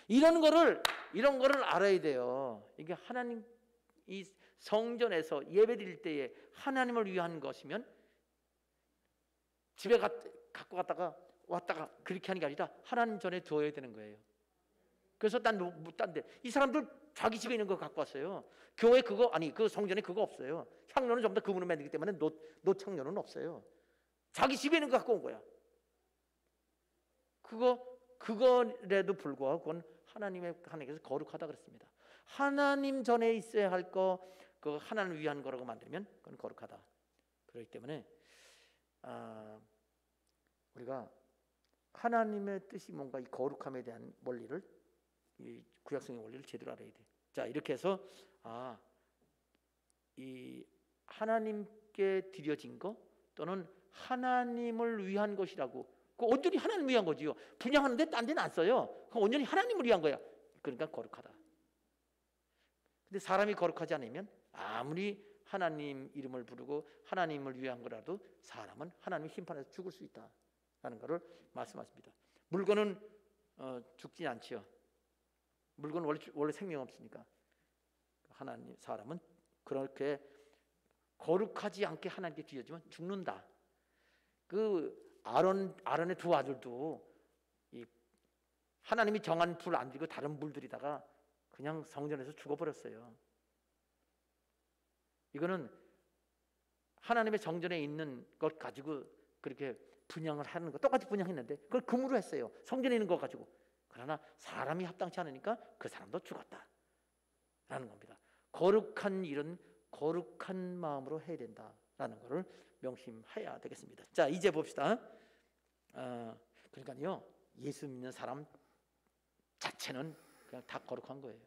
이런 거를 알아야 돼요. 이게 하나님 이 성전에서 예배드릴 때에 하나님을 위한 것이면 집에 갖고 왔다가 그렇게 하는 게 아니라 하나님 전에 두어야 되는 거예요. 그래서 딴 데 이 사람들 자기 집에 있는 거 갖고 왔어요. 교회 그거 아니 그 성전에 그거 없어요. 향로는 전부 다 금으로 만들기 때문에 노창로는 없어요. 자기 집에 있는 거 갖고 온 거야. 그거라도 불구하고 그건 하나님께서 거룩하다 그랬습니다. 하나님 전에 있어야 할 거 그 하나님을 위한 거라고 만들면 그건 거룩하다. 그렇기 때문에 우리가 하나님의 뜻이 뭔가 이 거룩함에 대한 원리를 이 구약성의 원리를 제대로 알아야 돼. 자 이렇게 해서 이 하나님께 드려진 거 또는 하나님을 위한 것이라고 그 온전히 하나님을 위한 거지요. 분양하는데 딴 데는 안 써요. 그건 온전히 하나님을 위한 거야. 그러니까 거룩하다. 근데 사람이 거룩하지 않으면 아무리 하나님 이름을 부르고 하나님을 위한 거라도 사람은 하나님의 심판에서 죽을 수 있다라는 것을 말씀하십니다. 물건은 죽지 않지요. 물건은 원래 생명 없으니까 사람은 그렇게 거룩하지 않게 하나님께 드려지면 죽는다. 그 아론의 두 아들도 이 하나님이 정한 불 안 들이고 다른 불 들이다가 그냥 성전에서 죽어버렸어요. 이거는 하나님의 정전에 있는 것 가지고 그렇게 분향을 하는 거 똑같이 분향했는데 그걸 금으로 했어요. 성전에 있는 것 가지고. 그러나 사람이 합당치 않으니까 그 사람도 죽었다라는 겁니다. 거룩한 일은 거룩한 마음으로 해야 된다라는 것을 명심해야 되겠습니다. 자, 이제 봅시다. 그러니까요, 예수 믿는 사람 자체는 그냥 다 거룩한 거예요.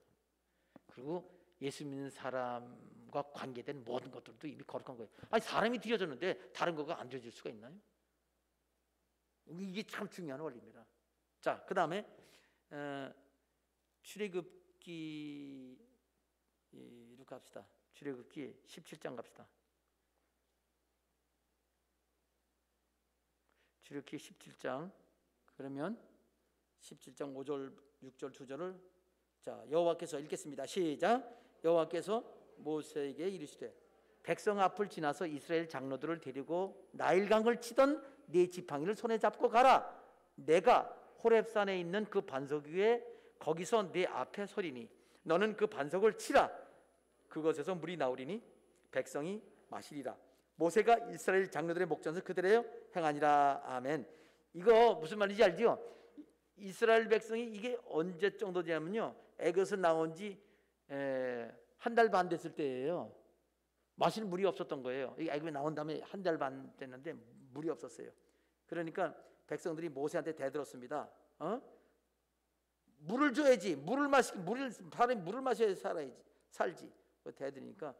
그리고 예수 믿는 사람과 관계된 모든 것들도 이미 거룩한 거예요. 아니, 사람이 드려졌는데 다른 거가 안 드려질 수가 있나요? 이게 참 중요한 원리입니다. 자, 그 다음에 출애굽기로 갑시다. 출애굽기 17장 갑시다. 출애굽기 17장. 그러면 17장 5절 6절 2절을 자, 여호와께서 읽겠습니다. 시작. 여호와께서 모세에게 이르시되 백성 앞을 지나서 이스라엘 장로들을 데리고 나일강을 치던 네 지팡이를 손에 잡고 가라. 내가 호렙산에 있는 그 반석 위에 거기서 네 앞에 서리니 너는 그 반석을 치라. 그것에서 물이 나오리니 백성이 마시리라. 모세가 이스라엘 장로들의 목전에서 그대로 행하니라. 아멘. 이거 무슨 말인지 알지요? 이스라엘 백성이 이게 언제 정도 되냐면요, 애굽에서 나온 지 한 달 반 됐을 때예요. 마실 물이 없었던 거예요. 애굽에 나온 다음에 한 달 반 됐는데 물이 없었어요. 그러니까 백성들이 모세한테 대들었습니다. 물을 줘야지. 물을 사람이 물을 마셔야 살지. 대드니까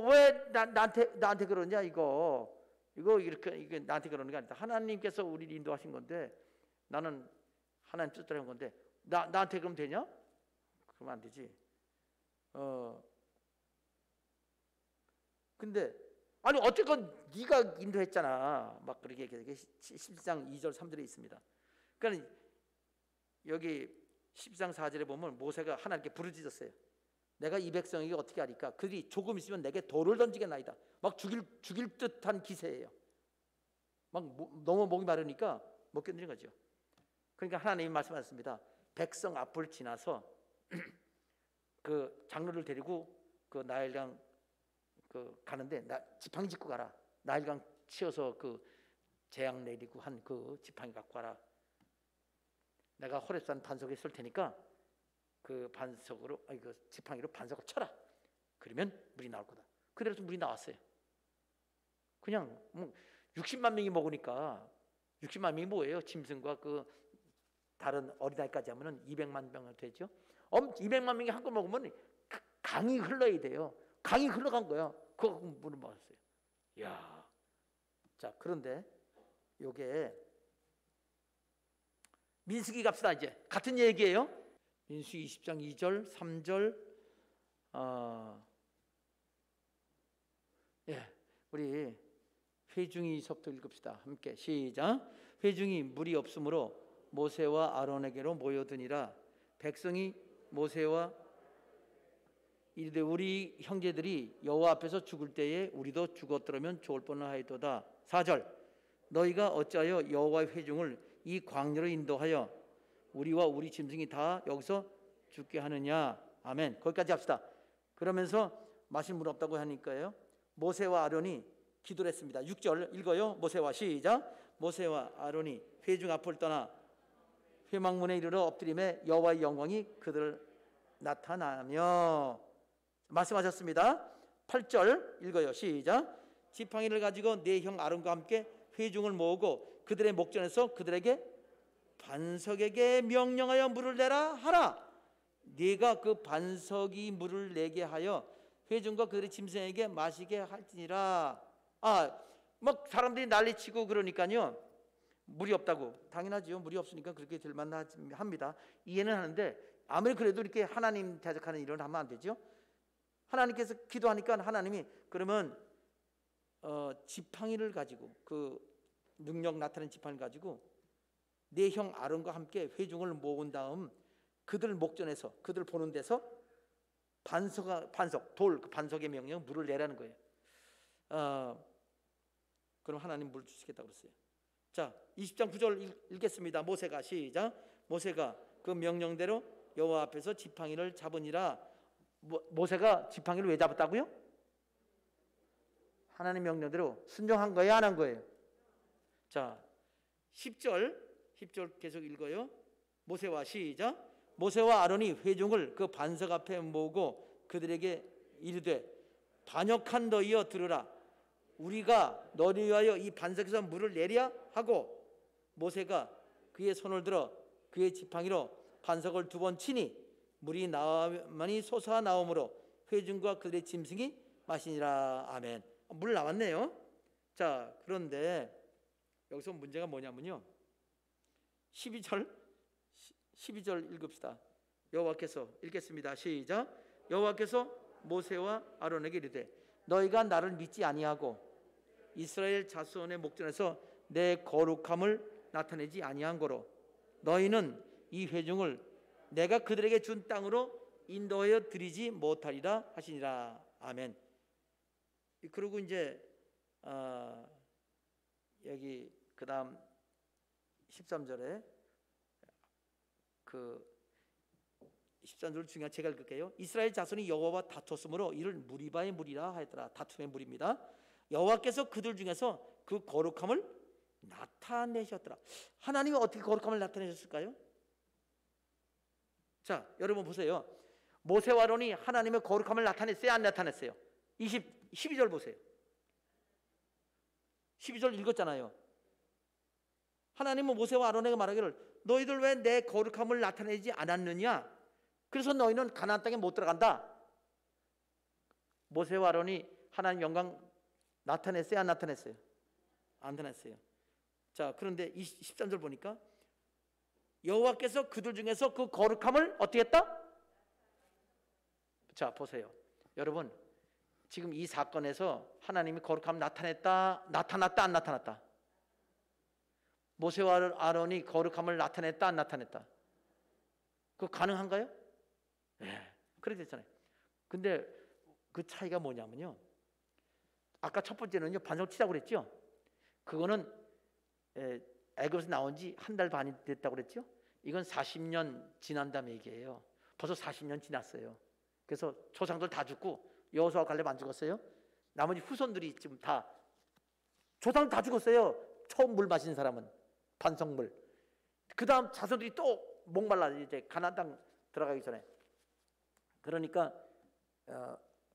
왜 나한테 그러냐 이거 이게 나한테 그러는 게 아니다. 하나님께서 우리를 인도하신 건데 나는 하나님 뜻대로 한 건데 나한테 그러면 되냐? 그러면 안 되지. 근데 아니 어쨌건 네가 인도했잖아. 막 그렇게 얘기해. 13장 2절 3절에 있습니다. 그러니까 여기 13장 4절에 보면 모세가 하나님께 부르짖었어요. 내가 이 백성에게 어떻게 하리까? 그들이 조금 있으면 내게 돌을 던지겠나이다. 막 죽일 듯한 기세예요. 막 너무 목이 마르니까 못 견디는 거죠. 그러니까 하나님이 말씀하셨습니다. 백성 앞을 지나서 그 장로를 데리고 그 나일강 가는데 지팡이 짚고 가라. 나일강 치어서 그 재앙 내리고 한 그 지팡이 갖고 가라. 내가 호렙산 반석에 설 테니까 그 지팡이로 반석을 쳐라. 그러면 물이 나올 거다. 그대로 물이 나왔어요. 그냥 60만 명이 먹으니까 60만 명이 뭐예요? 짐승과 그 다른 어린아이까지 하면은 200만 명 되죠. 200만 명이 한꺼번에 먹으면 강이 흘러야 돼요. 강이 흘러간 거야. 그거 물을 먹었어요. 야, 자 그런데 요게 민수기 갑시다. 이제 같은 얘기예요. 민수기 20장 2절 3절 우리 회중이서부터 읽읍시다. 함께 시작. 회중이 물이 없으므로 모세와 아론에게로 모여드니라. 백성이 모세와 이르되 우리 형제들이 여호와 앞에서 죽을 때에 우리도 죽었더라면 좋을 뻔하였도다. 4절. 너희가 어찌하여 여호와의 회중을 이 광야로 인도하여 우리와 우리 짐승이 다 여기서 죽게 하느냐. 아멘. 거기까지 합시다. 그러면서 마실 물 없다고 하니까요, 모세와 아론이 기도를 했습니다. 6절 읽어요. 모세와 시작. 모세와 아론이 회중 앞을 떠나 회막문에 이르러 엎드림에 여호와의 영광이 그들을 나타나며 말씀하셨습니다. 8절 읽어요. 시작. 지팡이를 가지고 네 형 아론과 함께 회중을 모으고 그들의 목전에서 그들에게 반석에게 명령하여 물을 내라 하라. 네가 그 반석이 물을 내게 하여 회중과 그들의 짐승에게 마시게 할지니라. 막 사람들이 난리치고 그러니까요, 물이 없다고. 당연하죠. 물이 없으니까 그렇게 될 만합니다. 이해는 하는데 아무리 그래도 이렇게 하나님 대적하는 일을 하면 안 되죠. 하나님께서 기도하니까 하나님이 그러면 지팡이를 가지고 그 능력 나타낸 지팡이를 가지고 네 형 아론과 함께 회중을 모은 다음 그들 목전에서 그들 보는 데서 반석 돌 그 반석의 명령 물을 내라는 거예요. 그럼 하나님 물 주시겠다고 그랬어요. 자, 20장 9절 읽겠습니다. 모세가 시작. 모세가 그 명령대로 여호와 앞에서 지팡이를 잡으니라. 모세가 지팡이를 왜 잡았다고요? 하나님 명령대로 순종한 거예요, 안 한 거예요? 자, 10절 계속 읽어요. 모세와 시작. 모세와 아론이 회중을 그 반석 앞에 모으고 그들에게 이르되 반역한 너희여 들으라. 우리가 너희 위하여 이 반석에서 물을 내랴 하고 모세가 그의 손을 들어 그의 지팡이로 반석을 2번 치니 물이 많이 솟아 나오므로 회중과 그들의 짐승이 마시니라. 아멘. 물 나왔네요. 자, 그런데 여기서 문제가 뭐냐면요, 12절 읽읍시다. 여호와께서 읽겠습니다. 시작. 여호와께서 모세와 아론에게 이르되 너희가 나를 믿지 아니하고 이스라엘 자손의 목전에서 내 거룩함을 나타내지 아니한 거로 너희는 이 회중을 내가 그들에게 준 땅으로 인도하여 드리지 못하리라 하시니라. 아멘. 그리고 이제 여기 그 다음 13절에 그 13절 중요한 제가 읽을게요. 이스라엘 자손이 여호와와 다퉜으므로 이를 무리바의 물이라 하였더라. 다툼의 물입니다. 여호와께서 그들 중에서 그 거룩함을 나타내셨더라. 하나님이 어떻게 거룩함을 나타내셨을까요? 자, 여러분 보세요. 모세와 아론이 하나님의 거룩함을 나타냈어요, 안 나타냈어요? 12절 보세요. 12절 읽었잖아요. 하나님은 모세와 아론에게 말하기를 너희들 왜 내 거룩함을 나타내지 않았느냐? 그래서 너희는 가나안 땅에 못 들어간다. 모세와 아론이 하나님 영광 나타냈어요, 안 나타냈어요? 안 나타냈어요. 자, 그런데 13절 보니까 여호와께서 그들 중에서 그 거룩함을 어떻게 했다? 자, 보세요. 여러분, 지금 이 사건에서 하나님이 거룩함을 나타냈다, 나타났다, 안 나타났다? 모세와 아론이 거룩함을 나타냈다, 안 나타냈다? 그거 가능한가요? 네, 그렇게 됐잖아요. 근데 그 차이가 뭐냐면요, 아까 첫 번째는요, 반석 치자고 그랬죠? 그거는 애굽에서 나온 지 1달 반이 됐다고 그랬죠? 이건 40년 지난 다음 얘기예요. 벌써 40년 지났어요. 그래서 조상들 다 죽고 여호수아 갈렙 안 죽었어요? 나머지 후손들이 지금 다 조상 다 죽었어요. 처음 물 마신 사람은 반석물. 그 다음 자손들이 또 목말라 이제 가나안 땅 들어가기 전에. 그러니까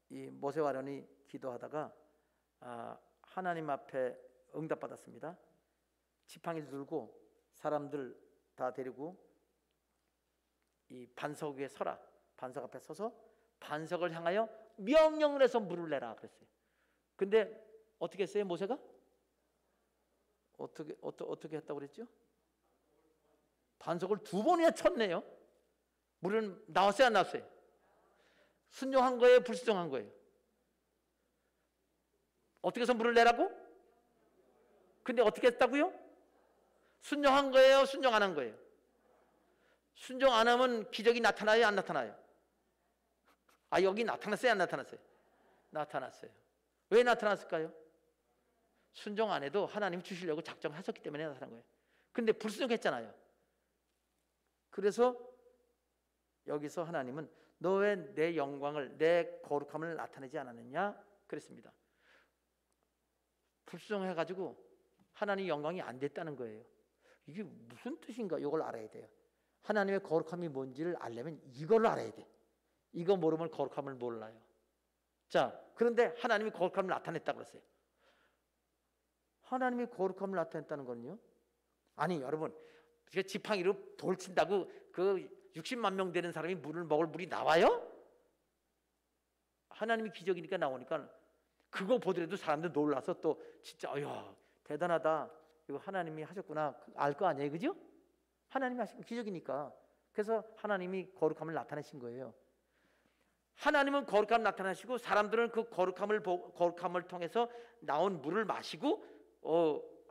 이 모세와 아론이 기도하다가 하나님 앞에 응답받았습니다. 지팡이를 들고 사람들 다 데리고 이 반석 위에 서라. 반석 앞에 서서 반석을 향하여 명령을 해서 물을 내라 그랬어요. 근데 어떻게 했어요, 모세가? 어떻게 했다고 그랬죠? 반석을 2번이나 쳤네요. 물은 나왔어요, 안 나왔어요? 순종한 거예요, 불순종한 거예요? 어떻게 해서 물을 내라고? 근데 어떻게 했다고요? 순종한 거예요, 순종 안 한 거예요? 순종 안 하면 기적이 나타나요, 안 나타나요? 여기 나타났어요, 안 나타났어요? 나타났어요. 왜 나타났을까요? 순종 안 해도 하나님이 주시려고 작정하셨기 때문에 나타난 거예요. 근데 불순종했잖아요. 그래서 여기서 하나님은 너 왜 내 영광을, 내 거룩함을 나타내지 않았느냐 그랬습니다. 불순종해가지고 하나님의 영광이 안 됐다는 거예요. 이게 무슨 뜻인가? 이걸 알아야 돼요. 하나님의 거룩함이 뭔지를 알려면 이걸 알아야 돼. 이거 모르면 거룩함을 몰라요. 자, 그런데 하나님이 거룩함을 나타냈다고 그랬어요. 하나님이 거룩함을 나타냈다는 거는요, 아니 여러분, 지팡이로 돌 친다고 그 60만 명 되는 사람이 물을 먹을 물이 나와요? 하나님이 기적이니까 나오니까 그거 보더라도 사람들 놀라서 또 진짜 야 대단하다, 이거 하나님이 하셨구나 알 거 아니에요, 그죠? 하나님이 하신 기적이니까. 그래서 하나님이 거룩함을 나타내신 거예요. 하나님은 거룩함을 나타내시고 사람들은 그 거룩함을 통해서 나온 물을 마시고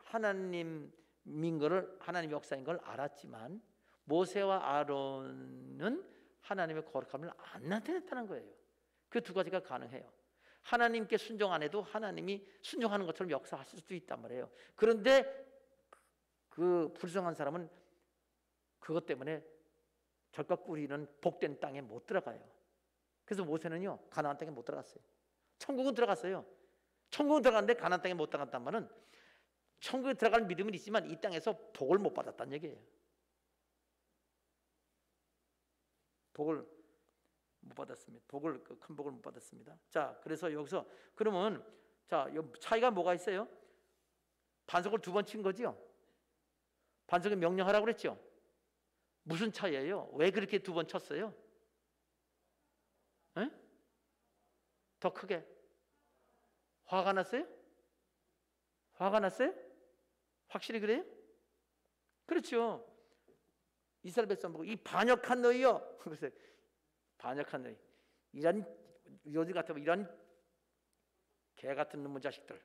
하나님인 거를, 하나님의 역사인 걸 알았지만 모세와 아론은 하나님의 거룩함을 안 나타냈다는 거예요. 그 2가지가 가능해요. 하나님께 순종 안 해도 하나님이 순종하는 것처럼 역사하실 수도 있단 말이에요. 그런데 그 불쌍한 사람은 그것 때문에 젖과 꿀이 있는 복된 땅에 못 들어가요. 그래서 모세는요 가나안 땅에 못 들어갔어요. 천국은 들어갔어요. 천국은 들어갔는데 가나안 땅에 못 들어갔단 말은 천국에 들어갈 믿음은 있지만 이 땅에서 복을 못 받았다는 얘기예요. 복을 못 받았습니다. 큰 복을 못 받았습니다. 자, 그래서 여기서 그러면 자, 차이가 뭐가 있어요? 반석을 2번 친 거지요. 반석에 명령하라고 그랬죠. 무슨 차이예요? 왜 그렇게 2번 쳤어요? 에? 더 크게 화가 났어요? 화가 났어요? 확실히 그래요? 그렇죠. 이스라엘 백성 보고 이 반역한 너희요. 그래서 반역한 너희, 이런 요즘 같으면 이런 개 같은 놈의 자식들.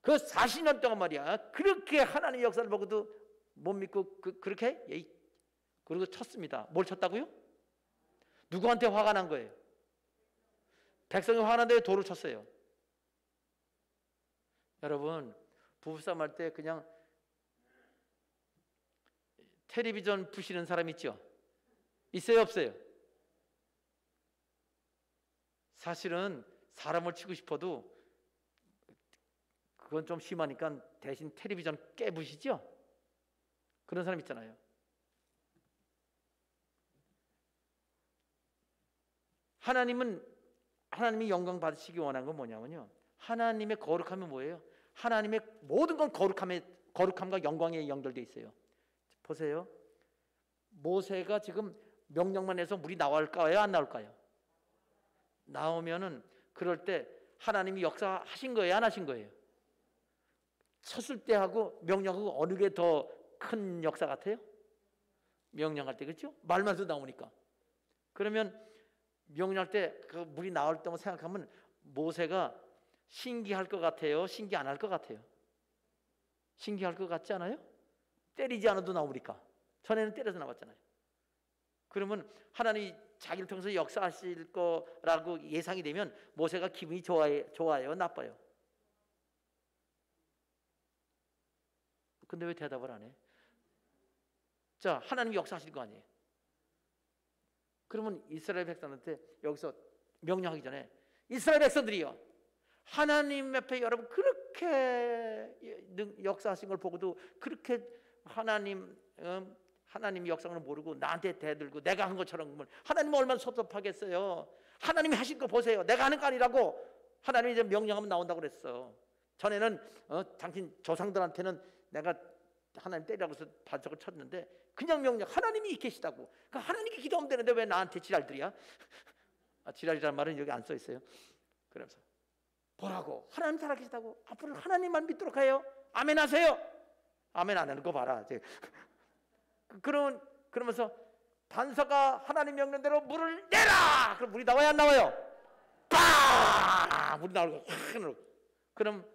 그 40년 동안 말이야 그렇게 하나님의 역사를 보고도 못 믿고 그렇게 그리고 쳤습니다. 뭘 쳤다고요? 누구한테 화가 난 거예요? 백성이 화가 난데 돌을 쳤어요. 여러분 부부싸움 할 때 그냥 텔레비전 부시는 사람 있죠? 있어요 없어요? 사실은 사람을 치고 싶어도 그건 좀 심하니까 대신 텔레비전 깨부시죠? 그런 사람 있잖아요. 하나님이 영광 받으시기 원하는 건 뭐냐면요, 하나님의 거룩함이 뭐예요? 하나님의 모든 건 거룩함과 영광에 연결되어 있어요. 보세요. 모세가 지금 명령만 해서 물이 나올까요? 안 나올까요? 나오면은 그럴 때 하나님이 역사하신 거예요? 안 하신 거예요? 쳤을 때 하고 명령하고 어느 게 더 큰 역사 같아요? 명령할 때, 그렇죠? 말만 해서 나오니까. 그러면 명령할 때 그 물이 나올 때만 생각하면 모세가 신기할 것 같아요? 신기 안 할 것 같아요? 신기할 것 같지 않아요? 때리지 않아도 나오니까. 전에는 때려서 나왔잖아요. 그러면 하나님이 자기를 통해서 역사하실 거라고 예상이 되면 모세가 기분이 좋아요? 나빠요? 근데 왜 대답을 안 해? 자, 하나님이 역사하실 거 아니에요? 그러면 이스라엘 백성한테 여기서 명령하기 전에 이스라엘 백성들이요, 하나님 앞에 여러분 그렇게 역사하신 걸 보고도 그렇게 하나님이 역사를 모르고 나한테 대들고 내가 한 것처럼 하나님은 얼마나 섭섭하겠어요. 하나님이 하신 거 보세요. 내가 하는 거 아니라고. 하나님이 이제 명령하면 나온다고 그랬어. 전에는 당신 조상들한테는 내가 하나님 때리라고 해서 반석을 쳤는데 그냥 명령, 하나님이 계시다고. 그러니까 하나님께 기도하면 되는데 왜 나한테 지랄들이야? 지랄이라는 말은 여기 안 써 있어요. 그러면서 보라고, 하나님 살아계시다고. 앞으로 하나님만 믿도록 해요. 아멘 하세요. 아멘 안 하는 거 봐라. 그러면서 반석아 하나님 명령대로 물을 내라. 그럼 물이 나와야 안 나와요? 빠! 물이 나오고 확 나오고. 그럼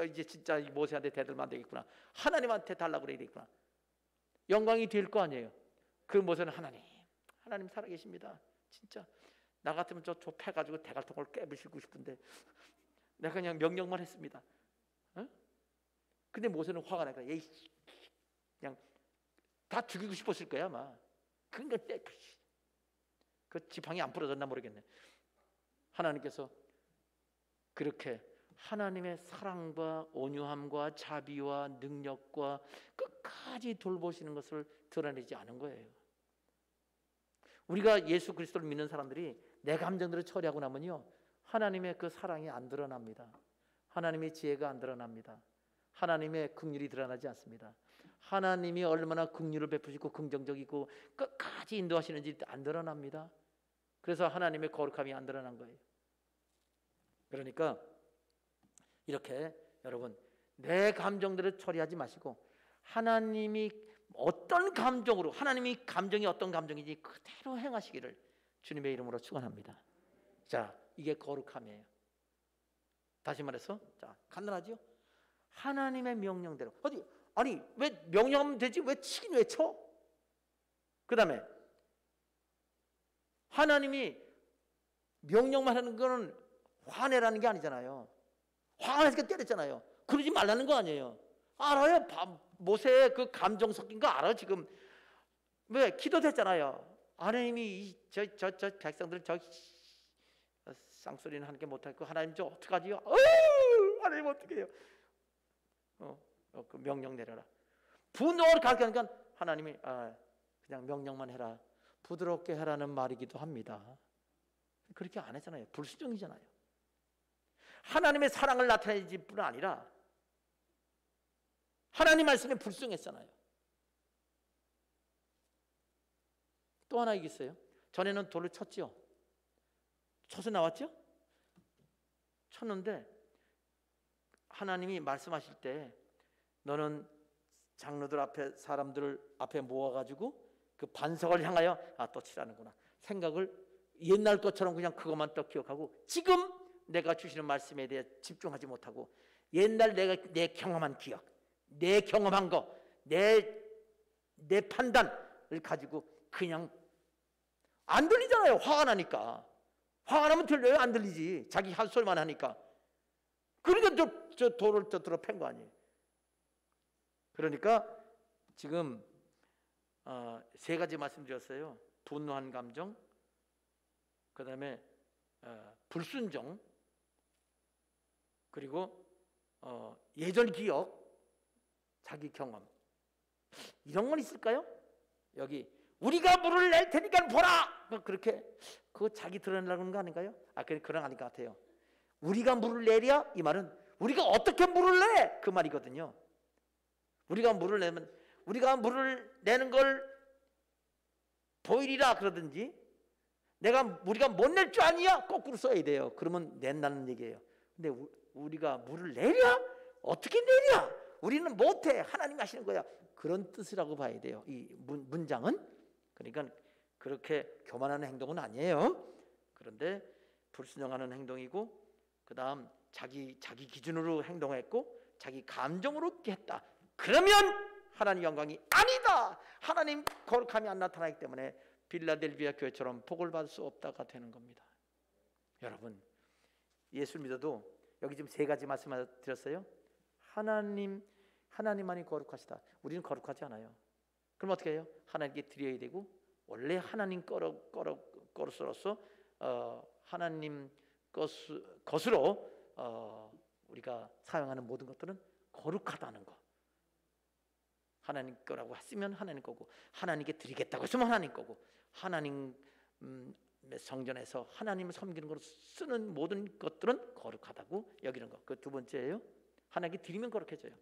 이제 진짜 모세한테 대들면 안 되겠구나. 하나님한테 달라고 그래야 되겠구나. 영광이 될 거 아니에요. 그 모세는 하나님 살아계십니다. 진짜 나 같으면 저 패가지고 대갈통을 깨부시고 싶은데 내가 그냥 명령만 했습니다. 근데 모세는 화가 나니까 그냥 다 죽이고 싶었을 거야 아마. 그러니까 그 지팡이 안 부러졌나 모르겠네. 하나님께서 그렇게 하나님의 사랑과 온유함과 자비와 능력과 끝까지 돌보시는 것을 드러내지 않은 거예요. 우리가 예수 그리스도를 믿는 사람들이 내 감정들을 처리하고 나면요, 하나님의 그 사랑이 안 드러납니다. 하나님의 지혜가 안 드러납니다. 하나님의 긍휼이 드러나지 않습니다. 하나님이 얼마나 긍휼을 베푸시고 긍정적이고 끝까지 인도하시는지 안 드러납니다. 그래서 하나님의 거룩함이 안 드러난 거예요. 그러니까 이렇게 여러분 내 감정들을 처리하지 마시고 하나님이 어떤 감정으로, 하나님이 감정이 어떤 감정인지 그대로 행하시기를 주님의 이름으로 축원합니다. 자, 이게 거룩함이에요. 다시 말해서 자, 간단하죠? 하나님의 명령대로. 아니 왜 명령하면 되지 왜 치긴 왜 쳐? 그 다음에 하나님이 명령만 하는 거는 화내라는 게 아니잖아요. 화가 나니까 때렸잖아요. 그러지 말라는 거 아니에요. 알아요. 모세의 그 감정 섞인 거 알아 지금. 왜 기도됐잖아요. 하나님이 저 백성들 저 쌍소리는 하는 게 못하고 하나님 저 어떡하지요? 하나님 어떡해요? 그 명령 내려라. 분노를 가르치니까 하나님이 그냥 명령만 해라. 부드럽게 하라는 말이기도 합니다. 그렇게 안 했잖아요. 불순종이잖아요. 하나님의 사랑을 나타내지 뿐 아니라 하나님 말씀에 불순종했잖아요. 또 하나 있어요. 전에는 돌을 쳤죠. 쳐서 나왔죠. 쳤는데 하나님이 말씀하실 때 너는 장로들 앞에 사람들을 앞에 모아가지고 그 반석을 향하여 또 치라는구나 생각을 옛날 것처럼 그냥 그것만 또 기억하고 지금 내가 주시는 말씀에 대해 집중하지 못하고 옛날 내 경험한 기억, 내 경험한 거, 내 판단을 가지고 그냥 안 들리잖아요. 화가 나니까. 화가 나면 들려요? 안 들리지. 자기 할 소리만 하니까. 그러니까 저 돌을 들어 팬 거 아니에요. 그러니까 지금 세 가지 말씀드렸어요. 분노한 감정, 그 다음에 불순종, 그리고 예전 기억, 자기 경험. 이런 건 있을까요? 여기 우리가 물을 낼 테니까 보라. 그렇게 그거 자기 드러내려는 거 아닌가요? 그런 거 아닌 것 같아요. 우리가 물을 내랴 이 말은 우리가 어떻게 물을 내? 그 말이거든요. 우리가 물을 내면 우리가 물을 내는 걸 보이리라 그러든지 우리가 못 낼 줄 아니야? 거꾸로 써야 돼요. 그러면 낸다는 얘기예요. 근데 우리가 물을 내랴? 어떻게 내랴? 우리는 못해. 하나님 하시는 거야. 그런 뜻이라고 봐야 돼요. 이 문장은. 그러니까 그렇게 교만하는 행동은 아니에요. 그런데 불순종하는 행동이고 그 다음 자기 기준으로 행동했고 자기 감정으로 했다. 그러면 하나님 영광이 아니다. 하나님 거룩함이 안 나타나기 때문에 빌라델비아 교회처럼 복을 받을 수 없다가 되는 겁니다. 여러분 예수를 믿어도 여기 지금 세 가지 말씀을 드렸어요. 하나님만이 거룩하시다. 우리는 거룩하지 않아요. 그럼 어떻게 해요? 하나님께 드려야 되고 원래 하나님 것으로서 하나님 것으로 우리가 사용하는 모든 것들은 거룩하다는 거. 하나님 거라고 했으면 하나님 거고 하나님께 드리겠다고 했으면 하나님 거고 하나님 성전에서 하나님을 섬기는 것으로 쓰는 모든 것들은 거룩하다고 여기는 거. 그 두 번째예요. 하나님께 드리면 거룩해져요.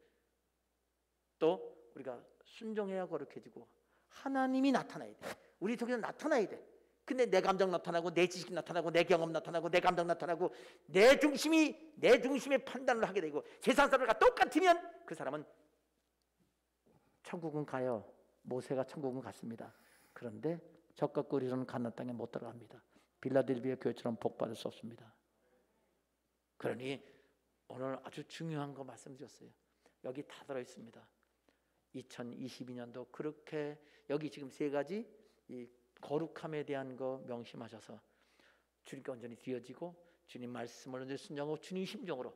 또 우리가 순종해야 거룩해지고 하나님이 나타나야 돼. 우리 속에서 나타나야 돼. 근데 내 감정 나타나고 내 지식 나타나고 내 경험 나타나고 내 감정 나타나고 내 중심의 판단을 하게 되고 세상 사람과 똑같으면 그 사람은 천국은 가요. 모세가 천국은 갔습니다. 그런데 적과 꿀이로는 가나안 땅에 못 들어갑니다. 빌라델비아 교회처럼 복 받을 수 없습니다. 그러니 오늘 아주 중요한 거 말씀드렸어요. 여기 다 들어 있습니다. 2022년도 그렇게 여기 지금 세 가지 이 거룩함에 대한 거 명심하셔서 주님께 온전히 드려지고 주님 말씀을 온전히 순종하고 주님 심정으로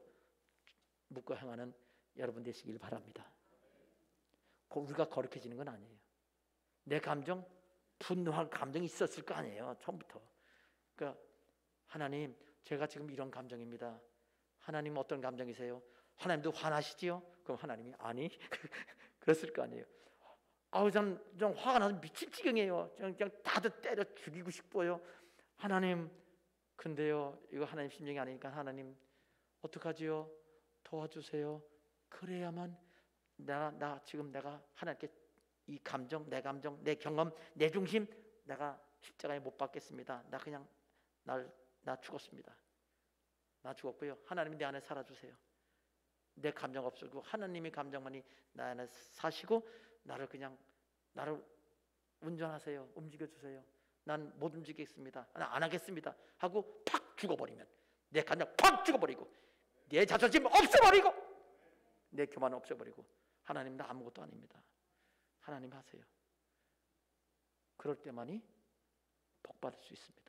묻고 행하는 여러분 되시길 바랍니다. 우리가 거룩해지는 건 아니에요. 내 감정, 분노할 감정이 있었을 거 아니에요. 처음부터. 그러니까 하나님 제가 지금 이런 감정입니다. 하나님 어떤 감정이세요? 하나님도 화나시지요? 그럼 하나님이 아니 그랬을 거 아니에요. 좀 화가 나서 미칠 지경이에요. 그냥 다들 때려 죽이고 싶어요. 하나님 근데요 이거 하나님 심정이 아니니까 하나님 어떡하지요? 도와주세요. 그래야만 지금 내가 하나님께 이 감정, 내 경험, 내 중심 내가 십자가에 못 박겠습니다. 나 그냥 나 죽었습니다. 나 죽었고요. 하나님이 내 안에 살아주세요. 내 감정 없애고 하나님의 감정만이 나 안에 사시고 나를 운전하세요. 움직여주세요. 난 못 움직이겠습니다. 난 안 하겠습니다. 하고 팍 죽어버리면 내 감정 팍 죽어버리고 내 자존심 없애버리고 내 교만 없애버리고 하나님 나 아무것도 아닙니다. 하나님 하세요. 그럴 때만이 복 받을 수 있습니다.